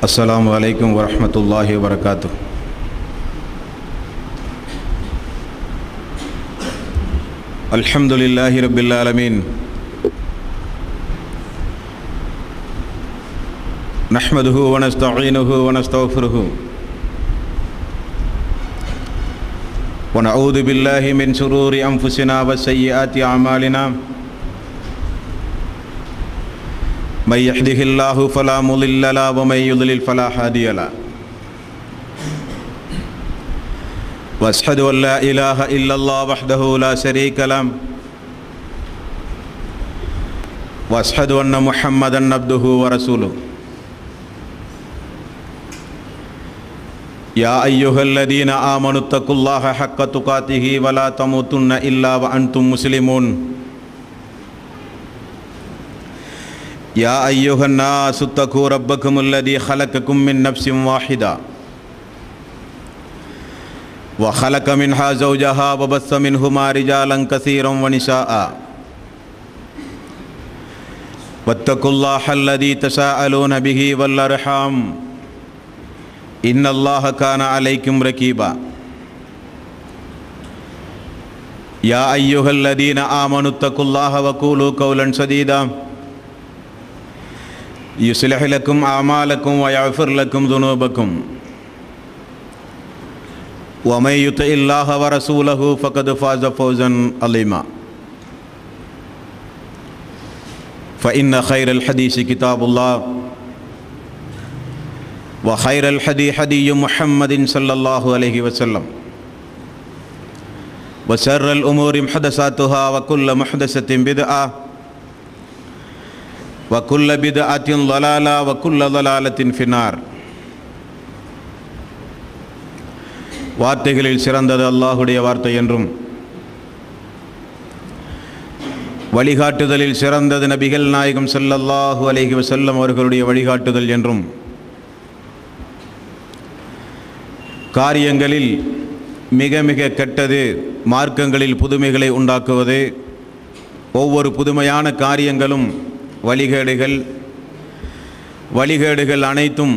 அஸ்ஸலாமு அலைக்கும் வரஹ்மத்துல்லாஹி வபரகாத்துஹ். அல்ஹம்துலில்லாஹி ரப்பில் ஆலமீன். நஹ்மதுஹு வ நஸ்தஈனுஹு வ நஸ்தக்ஃபிருஹு வ நஊது பில்லாஹி மின் ஷுரூரி அன்ஃபுஸினா வ ஸய்யிஆத்தி அமாலினா. من يهده الله فلا مضل له ومن يضلل فلا هادي له. واشهد ان لا اله الا الله وحده لا شريك له واشهد ان محمدا عبده ورسوله. يا ايها الذين امنوا اتقوا الله حق تقاته ولا تموتن الا وانتم مسلمون. يا أيها الناس اتقوا ربكم الذي خلقكم من نفس واحدة وخلق منها زوجها وبث منهما رجالا كثيرا ونساء واتقوا الله الذي تساءلون به والأرحام إن الله كان عليكم رقيبا. يا أيها الذين آمنوا اتقوا الله وقولوا قولا سديدا يصلح لكم أعمالكم ويغفر لكم ذنوبكم ومن يطع الله ورسوله فقد فاز فوزا عظيما. فإن خير الحديث كتاب الله وخير الهدي هدي محمد صلى الله عليه وسلم وشر الأمور محدثاتها وكل محدثة بدعة وكل بدعة ضلالة وكل ضلالة في النار. வார்த்தைகளில் சிறந்தது அல்லாஹுடைய வார்த்தை என்றும் வழிகாட்டுதலில் சிறந்தது நபிகள் நாயகம் ஸல்லல்லாஹு அலைஹி வஸல்லம் அவர்களுடைய வழிகாட்டுதல் என்றும் காரியங்களில் மிக மிக கெட்டது மார்க்கங்களில் புதுமைகளை உண்டாக்குவது. ஒவ்வொரு புதுமையான காரியங்களும் வழிகேடுகள் அனைத்தும்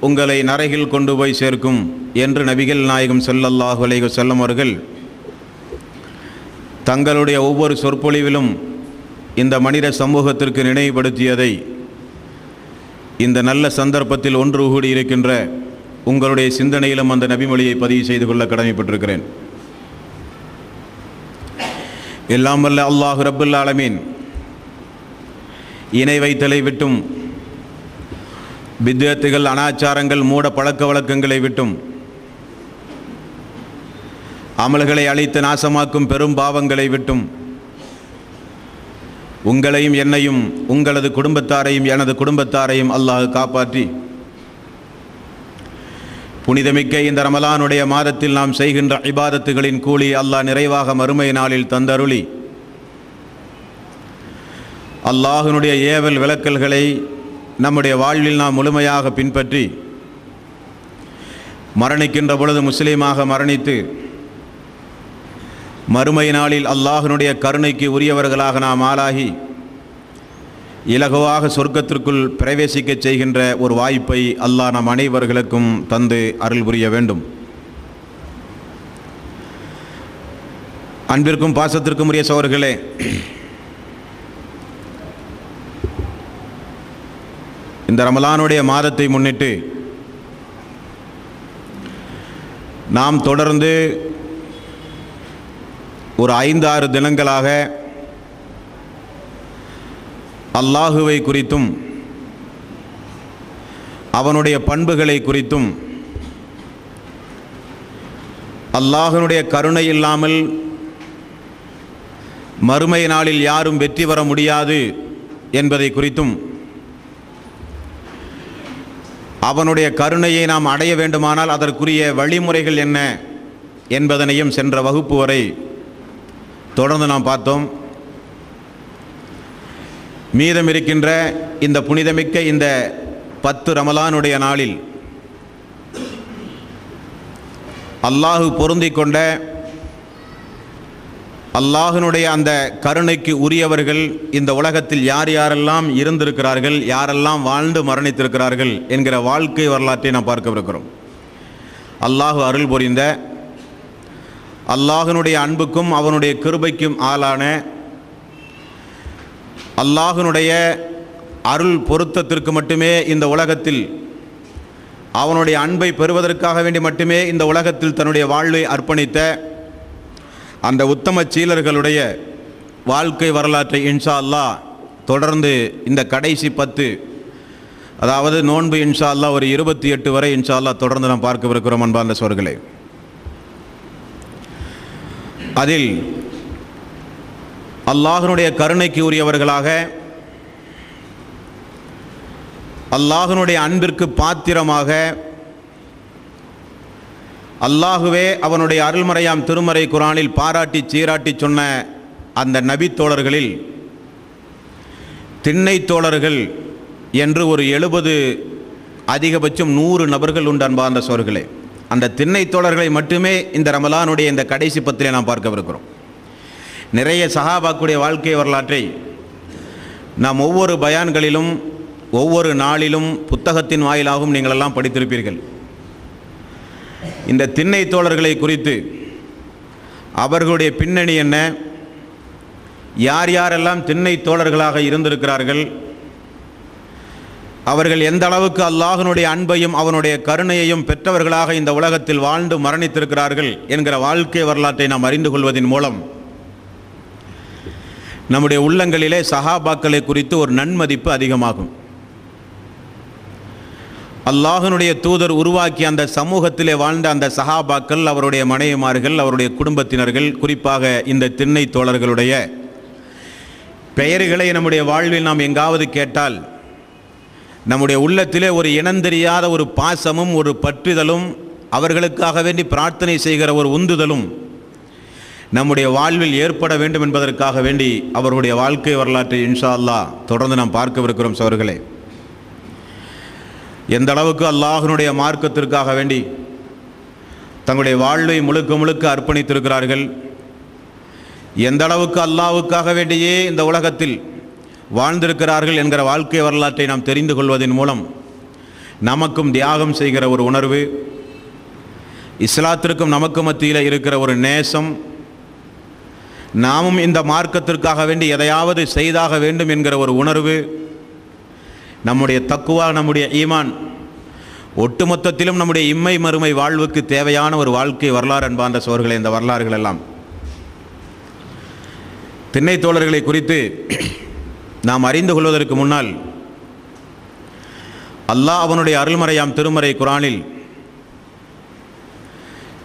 உங்களை நரகில் கொண்டு போய் சேர்க்கும் என்று நபிகள் நாயகம் ஸல்லல்லாஹு அலைஹி வஸல்லம் அவர்கள் தங்களுடைய ஒவ்வொரு சொற்பொழிவிலும் இந்த மனித சமூகத்திற்கு நினைவுபடுத்தியதை இந்த நல்ல சந்தர்ப்பத்தில் ஒன்று கூடி இருக்கின்ற உங்களுடைய சிந்தனையிலும் அந்த நபிமொழியை பதிவு செய்து கொள்ள கடமைப்பட்டிருக்கிறேன். எல்லாம் வல்ல அல்லாஹ் ரப்புல் ஆலமீன் இணை வைத்தலை விட்டும் பித்அத்துகள் அனாச்சாரங்கள் மூட பழக்க வழக்கங்களை விட்டும் அமல்களை அழித்து நாசமாக்கும் பெரும் பாவங்களை விட்டும் உங்களையும் என்னையும் உங்களது குடும்பத்தாரையும் எனது குடும்பத்தாரையும் அல்லாஹ் காப்பாற்றி புனிதமிக்க இந்த ரமலானுடைய மாதத்தில் நாம் செய்கின்ற இபாதத்துகளின் கூலி அல்லாஹ் நிறைவாக மறுமை நாளில் தந்தருளி அல்லாஹ்வினுடைய ஏவல் விலக்கல்களை நம்முடைய வாழ்வில் நாம் முழுமையாக பின்பற்றி மரணிக்கின்ற பொழுது முஸ்லீமாக மரணித்து மறுமை நாளில் அல்லாஹ்வினுடைய கருணைக்கு உரியவர்களாக நாம் ஆளாகி இலகுவாக சொர்க்கத்திற்குள் பிரவேசிக்க செய்கின்ற ஒரு வாய்ப்பை அல்லாஹ் நம் அனைவர்களுக்கும் தந்து அருள் புரிய வேண்டும். அன்பிற்கும் பாசத்திற்கும் உரிய சகோதரர்களே, இந்த ரமலானுடைய மாதத்தை முன்னிட்டு நாம் தொடர்ந்து ஒரு 5-6 தினங்களாக அல்லாஹுவை குறித்தும் அவனுடைய பண்புகளை குறித்தும் அல்லாஹ்வினுடைய கருணை இல்லாமல் மறுமை நாளில் யாரும் வெற்றி பெற முடியாது என்பதை குறித்தும் அவனுடைய கருணையை நாம் அடைய வேண்டுமானால் அதற்குரிய வழிமுறைகள் என்ன என்பதனையும் சென்ற வகுப்பு வரை தொடர்ந்து நாம் பார்த்தோம். மீதம் இருக்கின்ற இந்த புனிதமிக்க இந்த 10 ரமலானுடைய நாளில் அல்லாஹு பொருந்திக் கொண்ட அல்லாஹ்வினுடைய அந்த கருணைக்கு உரியவர்கள் இந்த உலகத்தில் யார் யாரெல்லாம் இருந்திருக்கிறார்கள், யாரெல்லாம் வாழ்ந்து மரணித்திருக்கிறார்கள் என்கிற வாழ்க்கை வரலாற்றை நாம் பார்க்கவிருக்கிறோம். அல்லாஹ் அருள் புரிந்த, அல்லாஹ்வினுடைய அன்புக்கும் அவனுடைய கிருபைக்கும் ஆளான, அல்லாஹ்வினுடைய அருள் பொருத்தத்திற்கு மட்டுமே இந்த உலகத்தில் அவனுடைய அன்பை பெறுவதற்காக வேண்டி மட்டுமே இந்த உலகத்தில் தன்னுடைய வாழ்வை அர்ப்பணித்த அந்த உத்தம சீலர்களுடைய வாழ்க்கை வரலாற்றை இன்ஷா அல்லாஹ் தொடர்ந்து இந்த கடைசி 10, அதாவது நோன்பு இன்ஷா அல்லாஹ் ஒரு 28 வரை இன்ஷா அல்லாஹ் தொடர்ந்து நாம் பார்க்கவிருக்கிறோம் அன்பார்ந்த சோர்களே. அதில் அல்லாஹ்வினுடைய கருணைக்கு உரியவர்களாக, அல்லாஹ்வினுடைய அன்பிற்கு பாத்திரமாக, அல்லாஹுவே அவனுடைய அருள்மறையாம் திருமறை குரானில் பாராட்டி சீராட்டி சொன்ன அந்த நபி தோழர்களில் திண்ணை தோழர்கள் என்று ஒரு 70, அதிகபட்சம் 100 நபர்கள் உண்டு அன்பார்ந்த சோர்களே. அந்த திண்ணை தோழர்களை மட்டுமே இந்த ரமலானுடைய இந்த கடைசி 10 நாம் பார்க்கவிருக்கிறோம். நிறைய சஹாபாக்குடைய வாழ்க்கை வரலாற்றை நாம் ஒவ்வொரு பயான்களிலும் ஒவ்வொரு நாளிலும் புத்தகத்தின் வாயிலாகவும் நீங்களெல்லாம் படித்திருப்பீர்கள். இந்த திண்ணை தோழர்களை குறித்து அவர்களுடைய பின்னணி என்ன, யார் யாரெல்லாம் திண்ணை தோழர்களாக இருந்திருக்கிறார்கள், அவர்கள் எந்த அளவுக்கு அல்லாஹ்வினுடைய அன்பையும் அவனுடைய கருணையையும் பெற்றவர்களாக இந்த உலகத்தில் வாழ்ந்து மரணித்திருக்கிறார்கள் என்கிற வாழ்க்கை வரலாற்றை நாம் அறிந்து கொள்வதன் மூலம் நம்முடைய உள்ளங்களிலே சஹாபாக்களை குறித்து ஒரு நன்மதிப்பு அதிகமாகும். அல்லாஹ்வினுடைய தூதர் உருவாக்கி அந்த சமூகத்திலே வாழ்ந்த அந்த சஹாபாக்கள், அவருடைய மனைவிமார்கள், அவருடைய குடும்பத்தினர்கள், குறிப்பாக இந்த திண்ணை தோழர்களுடைய பெயர்களை நம்முடைய வாழ்வில் நாம் எங்காவது கேட்டால் நம்முடைய உள்ளத்திலே ஒரு இனந்தெரியாத ஒரு பாசமும் ஒரு பற்றுதலும், அவர்களுக்காக வேண்டி பிரார்த்தனை செய்கிற ஒரு உந்துதலும் நம்முடைய வாழ்வில் ஏற்பட வேண்டும் என்பதற்காக வேண்டி அவர்களுடைய வாழ்க்கை வரலாற்றை இன்ஷா அல்லாஹ் தொடர்ந்து நாம் பார்க்கவிருக்கிறோம் சகோதரர்களே. எந்த அளவுக்கு அல்லாஹ்வினுடைய மார்க்கத்திற்காக வேண்டி தங்களுடைய வாழ்வை முழுக்க முழுக்க அர்ப்பணித்திருக்கிறார்கள், எந்த அளவுக்கு அல்லாஹ்வுக்காக வேண்டியே இந்த உலகத்தில் வாழ்ந்திருக்கிறார்கள் என்கிற வாழ்க்கை வரலாற்றை நாம் தெரிந்து கொள்வதன் மூலம் நமக்கும் தியாகம் செய்கிற ஒரு உணர்வு, இஸ்லாத்திற்கும் நமக்கு மத்தியில் இருக்கிற ஒரு நேசம், நாமும் இந்த மார்க்கத்திற்காக வேண்டி எதையாவது செய்தாக வேண்டும் என்கிற ஒரு உணர்வு, நம்முடைய தக்குவா, நம்முடைய ஈமான், ஒட்டுமொத்தத்திலும் நம்முடைய இம்மை மறுமை வாழ்வுக்கு தேவையான ஒரு வாழ்க்கை வரலாறு அன்பார்ந்த சோர்களே. இந்த வரலாறுகள் எல்லாம் திண்ணை தோழர்களை குறித்து நாம் அறிந்து கொள்வதற்கு முன்னால் அல்லாஹ் அவனுடைய அருள்மறையாம் திருமறை குரானில்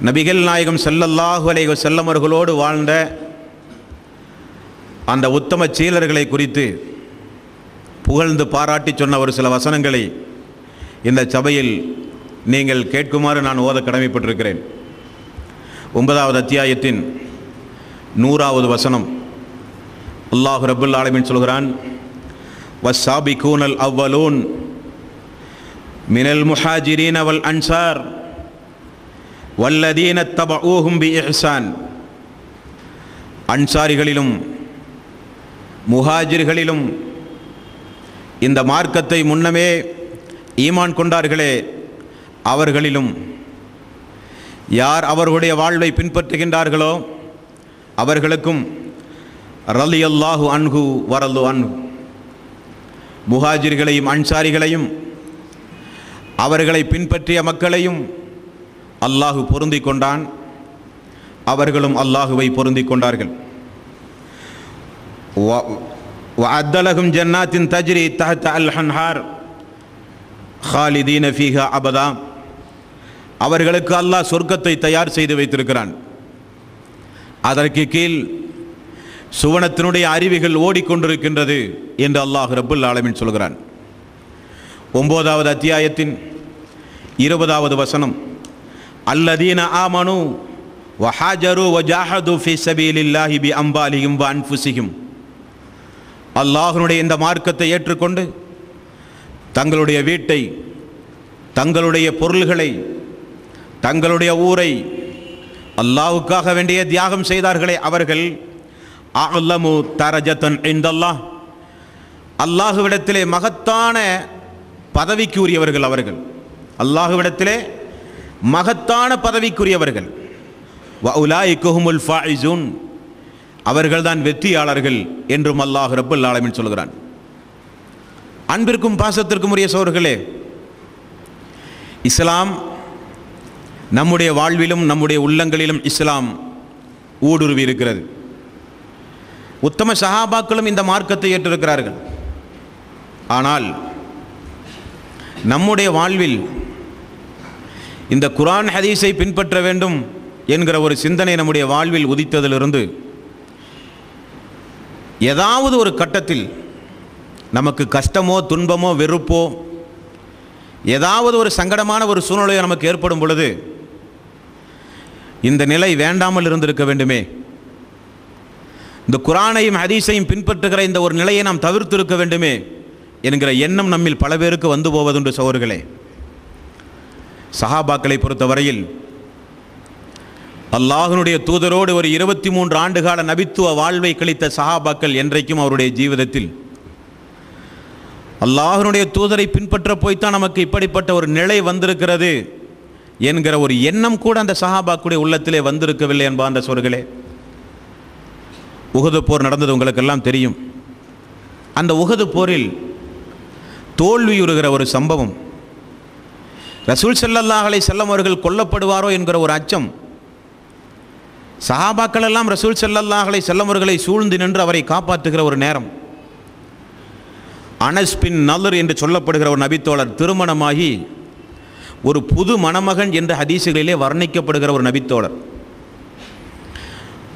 நபிகள் நாயகம் ஸல்லல்லாஹு அலைஹி வஸல்லம் அவர்களோடு வாழ்ந்த அந்த உத்தம சீலர்களை குறித்து புகழ்ந்து பாராட்டி சொன்ன ஒரு சில வசனங்களை இந்த சபையில் நீங்கள் கேட்குமாறு நான் ஓத கடமைப்பட்டிருக்கிறேன். 9வது அத்தியாயத்தின் 100வது வசனம். அல்லாஹ் ரப்புல் ஆலமீன் சொல்கிறான், வஸ்ஸாபிகூனல் அவ்வலூன் மினல் முஹாஜிரீன வல் அன்சார் வல்லதீன தபஊஹும் பிஇஹ்சான். அன்சாரிகளிலும் முஹாஜிர்களிலும் இந்த மார்க்கத்தை முன்னமே ஈமான் கொண்டார்களே அவர்களிலும் யார் அவர்களுடைய வாழ்வை பின்பற்றுகின்றார்களோ அவர்களுக்கும் ரலியல்லாஹு அன்ஹு வரது அன்ஹு. முஹாஜிர்களையும் அன்சாரிகளையும் அவர்களை பின்பற்றிய மக்களையும் அல்லாஹு பொருந்தி கொண்டான், அவர்களும் அல்லாஹுவை பொருந்தி கொண்டார்கள். வஅத்தலஹும் ஜன்னாத்தின் தஜ்ரி தஹ்த அல் அன்ஹார் ஹாலிதீன ஃபீஹா அபதா. அவர்களுக்கு அல்லாஹ் சொர்க்கத்தை தயார் செய்து வைத்திருக்கிறான், அதற்கு கீழ் சுவனத்தினுடைய அருவிகள் ஓடிக்கொண்டிருக்கின்றது என்று அல்லாஹ் ரப்புல் ஆலமீன் சொல்கிறான். 9வது அத்தியாயத்தின் 20வது வசனம். அல்லதீன ஆமனு வஹாஜரு வஜாஹது ஃபீ ஸபீலில்லாஹி பி அம்வாலிஹிம் வ அன்ஃபுஸிஹிம். அல்லாஹ்வுடைய இந்த மார்க்கத்தை ஏற்றுக்கொண்டு தங்களுடைய வீட்டை, தங்களுடைய பொருள்களை, தங்களுடைய ஊரை அல்லாஹ்வுக்காக வேண்டிய தியாகம் செய்தார்களே அவர்கள் அஅலமு தரஜத்தன் இன்தல்லாஹ், அல்லாஹுவிடத்திலே மகத்தான பதவிக்கு உரியவர்கள் அவர்கள். அல்லாஹுவிடத்திலே மகத்தான பதவிக்குரியவர்கள். வ உலாயிக ஹுமுல் ஃபாயிஸூன், அவர்கள்தான் வெற்றியாளர்கள் என்றும் அல்லாஹ் ரப்பல் ஆலமீன் சொல்கிறான். அன்பிற்கும் பாசத்திற்கும் உரிய சகோதரர்களே, இஸ்லாம் நம்முடைய வாழ்விலும் நம்முடைய உள்ளங்களிலும் இஸ்லாம் ஊடுருவி இருக்கிறது. உத்தம சஹாபாக்களும் இந்த மார்க்கத்தை ஏற்றிருக்கிறார்கள். ஆனால் நம்முடைய வாழ்வில் இந்த குர்ஆன் ஹதீஸை பின்பற்ற வேண்டும் என்கிற ஒரு சிந்தனை நம்முடைய வாழ்வில் உதித்ததிலிருந்து ஏதாவது ஒரு கட்டத்தில் நமக்கு கஷ்டமோ துன்பமோ வெறுப்போ ஏதாவது ஒரு சங்கடமான ஒரு சூழ்நிலையோ நமக்கு ஏற்படும் பொழுது இந்த நிலை வேண்டாமல் இருந்திருக்க வேண்டுமே, இந்த குர்ஆனையும் ஹதீஸையும் பின்பற்றுகிற இந்த ஒரு நிலையை நாம் தவிர்த்திருக்க வேண்டுமே என்கிற எண்ணம் நம்மில் பல பேருக்கு வந்து போவதுண்டு சகோதரர்களே. சஹாபாக்களை பொறுத்தவரையில் அல்லாஹ்வுடைய தூதரோடு ஒரு 23 ஆண்டுகால நபித்துவ வாழ்வை கழித்த சஹாபாக்கள் என்றைக்கும் அவருடைய ஜீவிதத்தில் அல்லாஹ்வுடைய தூதரை பின்பற்ற போய்த்தான் நமக்கு இப்படிப்பட்ட ஒரு நிலை வந்திருக்கிறது என்கிற ஒரு எண்ணம் கூட அந்த சஹாபாக்களுடைய உள்ளத்திலே வந்திருக்கவில்லை என்பார்ந்த சோர்களே. உஹது போர் நடந்தது உங்களுக்கெல்லாம் தெரியும். அந்த உஹது போரில் தோல்வியுறுகிற ஒரு சம்பவம், ரசூல் ஸல்லல்லாஹு அலைஹி வஸல்லம் அவர்கள் கொல்லப்படுவாரோ என்கிற ஒரு அச்சம். சஹாபாக்கள் எல்லாம் ரசூல் ஸல்லல்லாஹு அலைஹி வஸல்லம் அவர்களை சூழ்ந்து நின்று அவரை காப்பாற்றுகிற ஒரு நேரம். அனஸ் பின் நலர் என்று சொல்லப்படுகிற ஒரு நபித்தோழர் திருமணமாகி ஒரு புது மணமகன் என்ற ஹதீஸுகளிலே வர்ணிக்கப்படுகிற ஒரு நபித்தோழர்.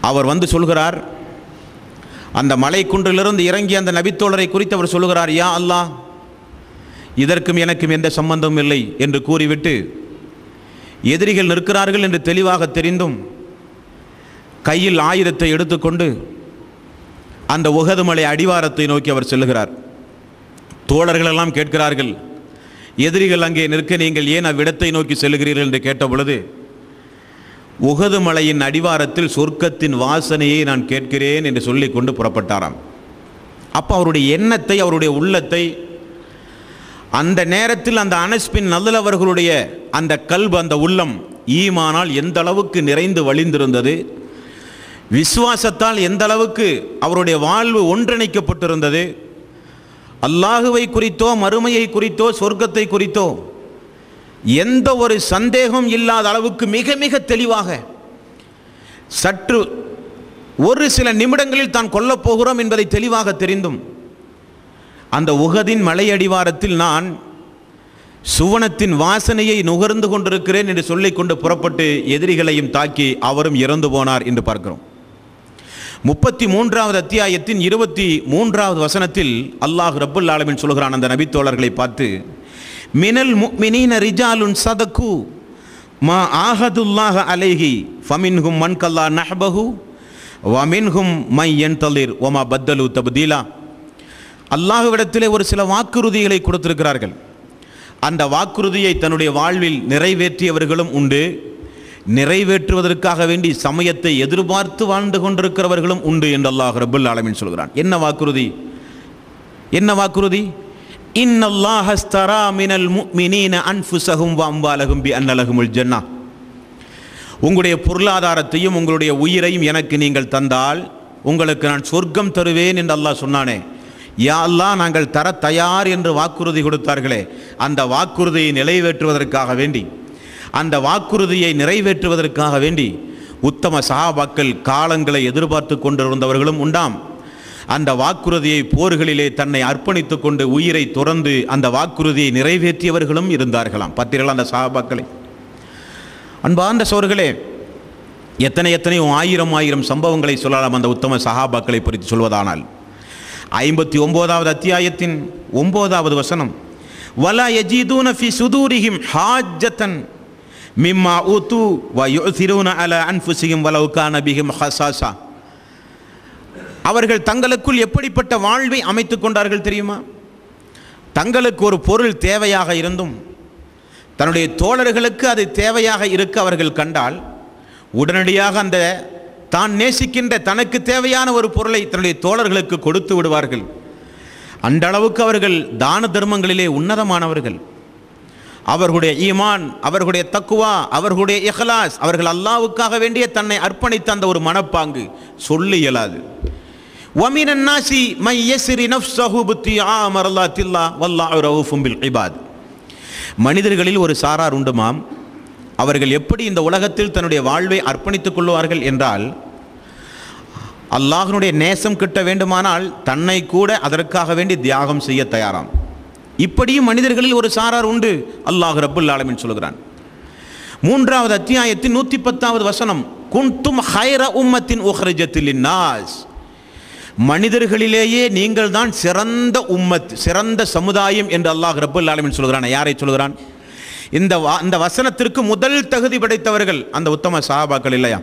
அவர் வந்து சொல்கிறார், அந்த மலை குன்றிலிருந்து இறங்கிய அந்த நபித்தோழரை குறித்து அவர் சொல்கிறார், யா அல்லாஹ், இதற்கும் எனக்கும் எந்த சம்பந்தமும் இல்லை என்று கூறிவிட்டு எதிரிகள் நிற்கிறார்கள் என்று தெளிவாக தெரிந்தும் கையில் ஆயுதத்தை எடுத்துக்கொண்டு அந்த உஹது மலை அடிவாரத்தை நோக்கி அவர் செல்லுகிறார். தோழர்களெல்லாம் கேட்கிறார்கள், எதிரிகள் அங்கே நிற்க நீங்கள் ஏன் அவ்விடத்தை நோக்கி செல்லுகிறீர்கள் என்று கேட்ட பொழுது, உஹது மலையின் அடிவாரத்தில் சொர்க்கத்தின் வாசனையை நான் கேட்கிறேன் என்று சொல்லிக் கொண்டு புறப்பட்டாராம். அப்போ அவருடைய எண்ணத்தை, அவருடைய உள்ளத்தை அந்த நேரத்தில் அந்த அனஸ் பின் நலர் அவர்களுடைய அந்த கல்பு, அந்த உள்ளம் ஈமானால் எந்த அளவுக்கு நிறைந்து வழிந்திருந்தது, விசுவாசத்தால் எந்த அளவுக்கு அவருடைய வாழ்வு ஒன்றிணைக்கப்பட்டிருந்தது, அல்லாஹுவை குறித்தோ மறுமையை குறித்தோ சொர்க்கத்தை குறித்தோ எந்த ஒரு சந்தேகம் இல்லாத அளவுக்கு மிக மிக தெளிவாக, சற்று ஒரு சில நிமிடங்களில் தான் கொல்லப் போகிறோம் என்பதை தெளிவாக தெரிந்தும் அந்த உஹதின் மலையடிவாரத்தில் நான் சுவனத்தின் வாசனையை நுகர்ந்து கொண்டிருக்கிறேன் என்று சொல்லிக்கொண்டு புறப்பட்டு எதிரிகளையும் தாக்கி அவரும் இறந்து போனார் என்று பார்க்கிறோம். 33வது அத்தியாயத்தின் 23வது வசனத்தில் அல்லாஹ் ரப்புல் ஆலமீன் சொல்கிறான் அந்த நபித்தோழர்களை பார்த்து, மினல் முஃமினீன ரிஜாலுன் சதகு மா ஆஹதுல்லாஹ அலைஹி ஃபமின்ஹும் மன் கல்லா நஹ்பஹு வமின்ஹும் மை யன்தலிர் வமா பத்தலு தப்தீலா. அல்லாஹ்விடத்திலே ஒரு சில வாக்குறுதிகளை கொடுத்திருக்கிறார்கள். அந்த வாக்குறுதியை தன்னுடைய வாழ்வில் நிறைவேற்றியவர்களும் உண்டு, நிறைவேற்றுவதற்காக வேண்டி சமயத்தை எதிர்பார்த்து வாழ்ந்து கொண்டிருக்கிறவர்களும் உண்டு என்று அல்லாஹ் ரப்புல் ஆலமீன் சொல்கிறான். என்ன வாக்குறுதி? என்ன வாக்குறுதி? இன்னல்லாஹ அஸ்தரா மினல் முஃமினீன அன்ஃபுஸஹும் வ அம்வாலஹும் பி அன்ன லஹுமுல் ஜன்னah. உங்களுடைய பொருளாதாரத்தையும் உங்களுடைய உயிரையும் எனக்கு நீங்கள் தந்தால் உங்களுக்கு நான் சொர்க்கம் தருவேன் என்று அல்லாஹ் சொன்னானே. யா அல்லாஹ், நாங்கள் தர தயார் என்று வாக்குறுதி கொடுத்தார்களே, அந்த வாக்குறுதியை நிறைவேற்றுவதற்காக வேண்டி, அந்த வாக்குறுதியை நிறைவேற்றுவதற்காக வேண்டி உத்தம சஹாபாக்கள் காலங்களை எதிர்பார்த்து கொண்டிருந்தவர்களும் உண்டாம். அந்த வாக்குறுதியை போர்களிலே தன்னை அர்ப்பணித்து கொண்டு உயிரை துறந்து அந்த வாக்குறுதியை நிறைவேற்றியவர்களும் இருந்தார்களாம். பார்த்தீர்களா அந்த சஹாபாக்களை? அன்பார்ந்த சோர்களே, எத்தனையோ ஆயிரம் சம்பவங்களை சொல்லலாம் அந்த உத்தம சஹாபாக்களை குறித்து சொல்வதானால். 59வது அத்தியாயத்தின் 9வது வசனம், வலா யஜிதூன ஃபி சுதூரிஹிம் ஹாஜ்ஜத்தன் மிம்மா ஊது வ யுஸிரூன அலா அன்ஃபுஸிஹிம் வலவ் கான பிஹிம் ஹஸாஸா. அவர்கள் தங்களுக்குள் எப்படிப்பட்ட வாழ்வை அமைத்துக் கொண்டார்கள் தெரியுமா? தங்களுக்கு ஒரு பொருள் தேவையாக இருந்தும் தன்னுடைய தோழர்களுக்கு அது தேவையாக இருக்க அவர்கள் கண்டால் உடனடியாக அந்த தான் நேசிக்கின்ற தனக்கு தேவையான ஒரு பொருளை தன்னுடைய தோழர்களுக்கு கொடுத்து விடுவார்கள். அந்த அளவுக்கு அவர்கள் தான தர்மங்களிலே உன்னதமானவர்கள். அவர்களுடைய ஈமான், அவர்களுடைய தக்குவா, அவர்களுடைய இஹ்லாஸ், அவர்கள் அல்லாஹ்வுக்காக வேண்டிய தன்னை அர்ப்பணித்த அந்த ஒரு மனப்பாங்கு சொல்லி இயலாது. وَمِنَ النَّاسِ مَن يَسْرِ نَفْسَهُ ابْتِغَاءَ مَرْضَاتِ اللَّهِ وَاللَّهُ رَءُوفٌ بِالْعِبَادِ. மனிதர்களில் ஒரு சாரார் உண்டுமாம், அவர்கள் எப்படி இந்த உலகத்தில் தன்னுடைய வாழ்வை அர்ப்பணித்துக் கொள்வார்கள் என்றால், அல்லாஹ்வுடைய நேசம் கிட்ட வேண்டுமானால் தன்னை கூட அதற்காக வேண்டி தியாகம் செய்ய தயாராம். இப்படியும் மனிதர்களில் ஒரு சாரார் உண்டு. அல்லாஹ் ரப்புல் ஆலமீன் சொல்கிறான் 3வது அத்தியாயத்தின் 110வது வசனம், குன்தும் ஹைர உம்மத்தின் உஹ்ரிஜத் லின்னாஸ். மனிதர்களிலேயே நீங்கள் தான் சிறந்த உம்மத், சிறந்த சமுதாயம் என்று அல்லாஹ் ரப்புல் ஆலமீன் சொல்கிறான். யாரை சொல்கிறான்? இந்த வசனத்திற்கு முதல் தகுதி படைத்தவர்கள் அந்த உத்தம சஹாபாக்கள் இல்லையா?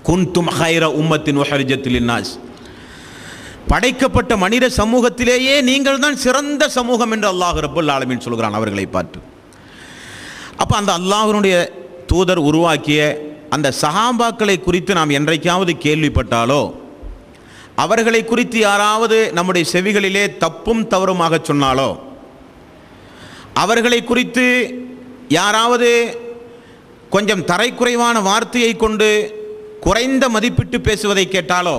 குன்தும் ஹைர உம்மத்தின் உஹ்ரிஜத் லின்னாஸ். படைக்கப்பட்ட மனித சமூகத்திலேயே நீங்கள் தான் சிறந்த சமூகம் என்று அல்லாஹ் ரப்புல் ஆலமீன் சொல்கிறான் அவர்களை பார்த்து. அப்போ அந்த அல்லாஹ்வுடைய தூதர் உருவாக்கிய அந்த சஹாபாக்களை குறித்து நாம் என்றைக்காவது கேள்விப்பட்டாலோ, அவர்களை குறித்து யாராவது நம்முடைய செவிகளிலே தப்பும் தவறுமாக சொன்னாலோ, அவர்களை குறித்து யாராவது கொஞ்சம் தரைக்குறைவான வார்த்தையை கொண்டு குறைந்த மதிப்பிட்டு பேசுவதை கேட்டாலோ,